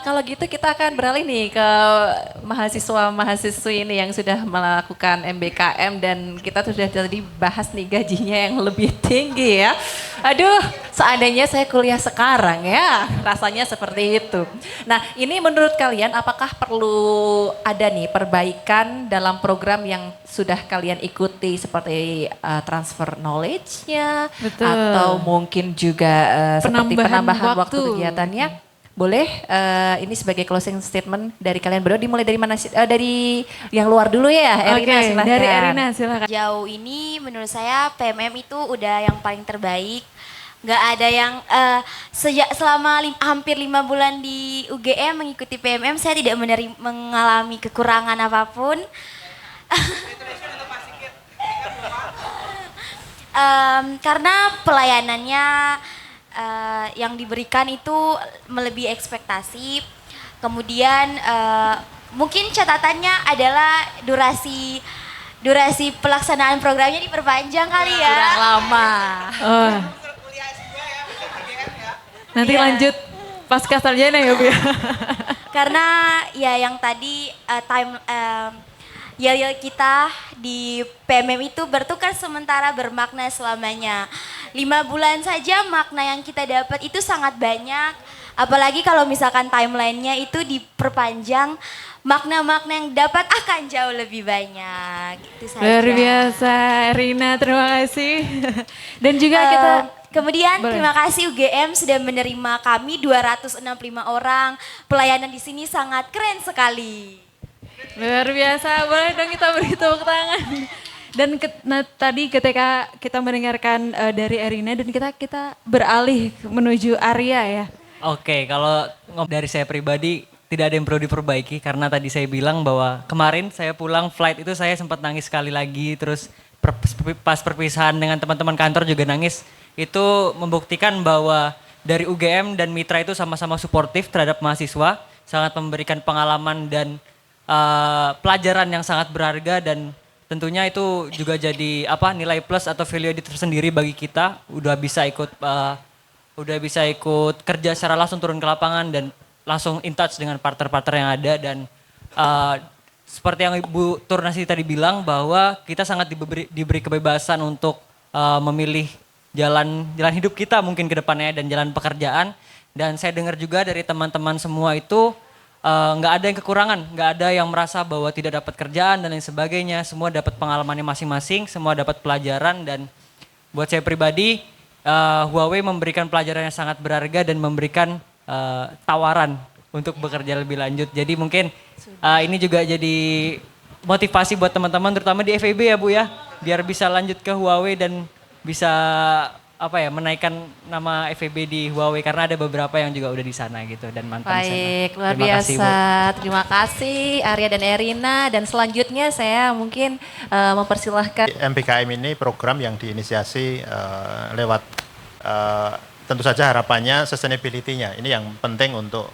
kalau gitu kita akan beralih nih ke mahasiswa-mahasiswi ini yang sudah melakukan MBKM dan kita sudah tadi bahas nih gajinya yang lebih tinggi ya. Aduh, seandainya saya kuliah sekarang ya, rasanya seperti itu. Nah, ini menurut kalian apakah perlu ada nih perbaikan dalam program yang sudah kalian ikuti seperti transfer knowledge-nya Betul. atau mungkin juga seperti penambahan waktu waktu. kegiatannya? Boleh ini sebagai closing statement dari kalian berdua, dimulai dari mana sih? Dari yang luar dulu ya, Erina Oke, silakan. dari Erina silakan. Jauh ini menurut saya PMM itu udah yang paling terbaik. Nggak ada yang selama hampir 5 bulan di UGM mengikuti PMM saya tidak mengalami kekurangan apapun. Karena pelayanannya yang diberikan itu melebihi ekspektasi. Kemudian mungkin catatannya adalah durasi pelaksanaan programnya diperpanjang kali ya. Kurang lama. Oh. Nanti Iya. lanjut pasca sarjana ya Bu ya. Karena ya yang tadi yel kita di PMM itu bertukar sementara bermakna selamanya. 5 bulan saja makna yang kita dapat itu sangat banyak. Apalagi kalau misalkan timelinenya itu diperpanjang, makna-makna yang dapat akan jauh lebih banyak. Itu saja. Luar biasa Erina, terima kasih. Dan juga kita Kemudian Boleh. terima kasih UGM sudah menerima kami 265 orang. Pelayanan di sini sangat keren sekali. luar biasa, boleh dong kita beri tepuk tangan. Dan tadi ketika kita mendengarkan dari Erina dan kita beralih menuju Arya ya. Oke, kalau dari saya pribadi tidak ada yang perlu diperbaiki karena tadi saya bilang bahwa kemarin saya pulang flight itu saya sempat nangis sekali lagi, terus pas perpisahan dengan teman-teman kantor juga nangis. Itu membuktikan bahwa dari UGM dan Mitra itu sama-sama suportif terhadap mahasiswa, sangat memberikan pengalaman dan pelajaran yang sangat berharga dan tentunya itu juga jadi nilai plus atau value tersendiri bagi kita. Udah bisa ikut kerja secara langsung turun ke lapangan dan langsung in touch dengan partner-partner yang ada dan seperti yang Ibu Turnasi tadi bilang bahwa kita sangat diberi kebebasan untuk memilih jalan hidup kita mungkin ke depannya dan jalan pekerjaan. Dan saya dengar juga dari teman-teman semua itu nggak ada yang kekurangan, nggak ada yang merasa bahwa tidak dapat kerjaan dan lain sebagainya. Semua dapat pengalamannya masing-masing, semua dapat pelajaran dan buat saya pribadi Huawei memberikan pelajaran yang sangat berharga dan memberikan tawaran untuk bekerja lebih lanjut. Jadi mungkin ini juga jadi motivasi buat teman-teman terutama di FEB ya Bu ya, biar bisa lanjut ke Huawei dan bisa menaikkan nama FEB di Huawei karena ada beberapa yang juga udah di sana gitu dan mantan di sana. Baik, luar Terima kasih, Bu. biasa. Terima kasih Arya dan Erina. Dan selanjutnya saya mungkin mempersilahkan. MBKM ini program yang diinisiasi lewat tentu saja harapannya sustainability-nya. Ini yang penting untuk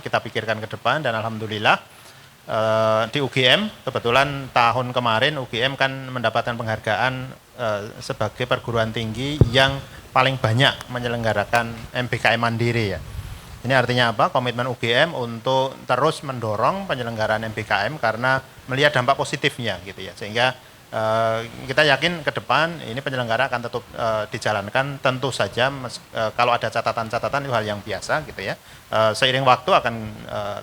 kita pikirkan ke depan dan alhamdulillah di UGM kebetulan tahun kemarin UGM kan mendapatkan penghargaan sebagai perguruan tinggi yang paling banyak menyelenggarakan MBKM mandiri ya. Ini artinya apa? Komitmen UGM untuk terus mendorong penyelenggaraan MBKM karena melihat dampak positifnya gitu ya. Sehingga kita yakin ke depan ini penyelenggara akan tetap dijalankan, tentu saja kalau ada catatan-catatan itu hal yang biasa gitu ya. Seiring waktu akan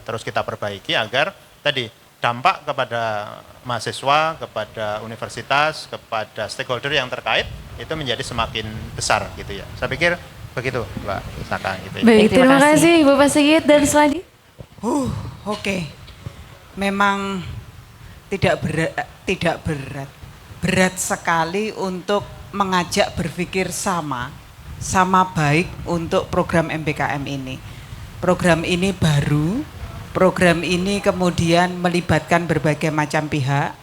terus kita perbaiki agar tadi dampak kepada mahasiswa, kepada universitas, kepada stakeholder yang terkait itu menjadi semakin besar gitu ya. Saya pikir begitu Mbak Saka gitu ya. Baik, Terima terima kasih Bapak Sigit dan selanjutnya. Oke. Memang tidak berat. Berat sekali untuk mengajak berpikir sama baik untuk program MBKM ini. Program ini baru, program ini kemudian melibatkan berbagai macam pihak.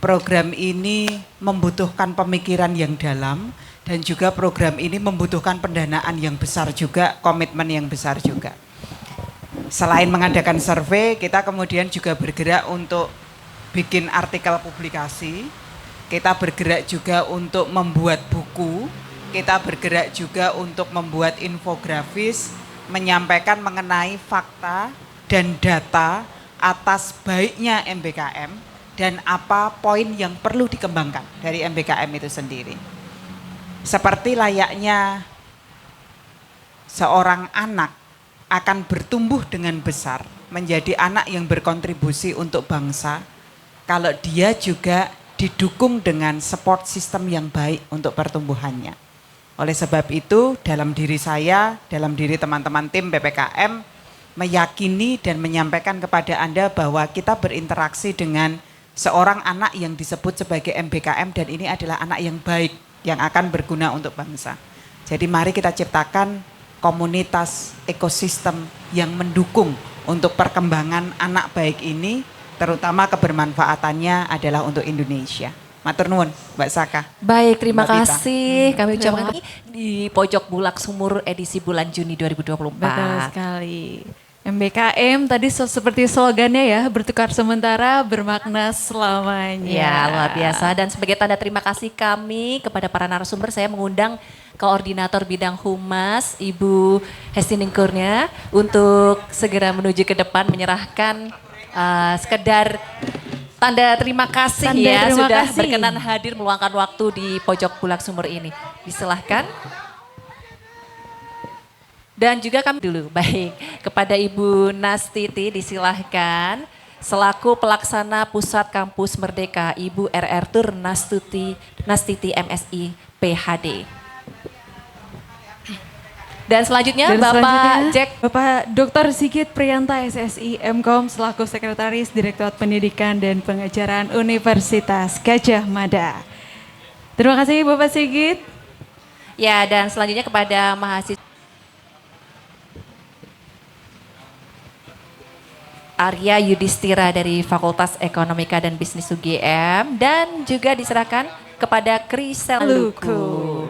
Program ini membutuhkan pemikiran yang dalam dan juga program ini membutuhkan pendanaan yang besar juga, komitmen yang besar juga. Selain mengadakan survei, kita kemudian juga bergerak untuk bikin artikel publikasi, kita bergerak juga untuk membuat buku, kita bergerak juga untuk membuat infografis, menyampaikan mengenai fakta dan data atas baiknya MBKM dan apa poin yang perlu dikembangkan dari MBKM itu sendiri. Seperti layaknya seorang anak akan bertumbuh dengan besar menjadi anak yang berkontribusi untuk bangsa kalau dia juga didukung dengan support system yang baik untuk pertumbuhannya. Oleh sebab itu, dalam diri saya, dalam diri teman-teman tim PPKM, meyakini dan menyampaikan kepada Anda bahwa kita berinteraksi dengan seorang anak yang disebut sebagai MBKM dan ini adalah anak yang baik, yang akan berguna untuk bangsa. Jadi mari kita ciptakan komunitas ekosistem yang mendukung untuk perkembangan anak baik ini, terutama kebermanfaatannya adalah untuk Indonesia. Matur nuwun, Mbak Saka. Baik, terima Mbak Pita. kasih. Kami ucapkan ini di Pojok Bulak Sumur edisi bulan Juni 2024. Betul sekali. MBKM tadi seperti slogannya ya, bertukar sementara bermakna selamanya. Ya, luar biasa. Dan sebagai tanda terima kasih kami kepada para narasumber, saya mengundang Koordinator Bidang Humas, Ibu Hestining Kurnia, untuk segera menuju ke depan menyerahkan sekedar tanda terima kasih sudah berkenan hadir meluangkan waktu di Pojok Bulak Sumur ini. Disilahkan. Dan juga kami dulu, baik, kepada Ibu Nastiti disilahkan selaku pelaksana Pusat Kampus Merdeka, Ibu RR Tur Nastiti MSI PhD. Dan selanjutnya Bapak Dr. Sigit Priyanta SSI MKOM selaku Sekretaris Direktorat Pendidikan dan Pengajaran Universitas Gadjah Mada. Terima kasih Bapak Sigit. Ya, dan selanjutnya kepada mahasiswa Arya Yudhistira dari Fakultas Ekonomika dan Bisnis UGM dan juga diserahkan kepada Krisel Luku.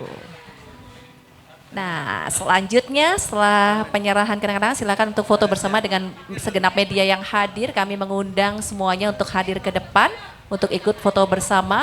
Nah, selanjutnya setelah penyerahan kenang-kenangan silakan untuk foto bersama dengan segenap media yang hadir. Kami mengundang semuanya untuk hadir ke depan untuk ikut foto bersama.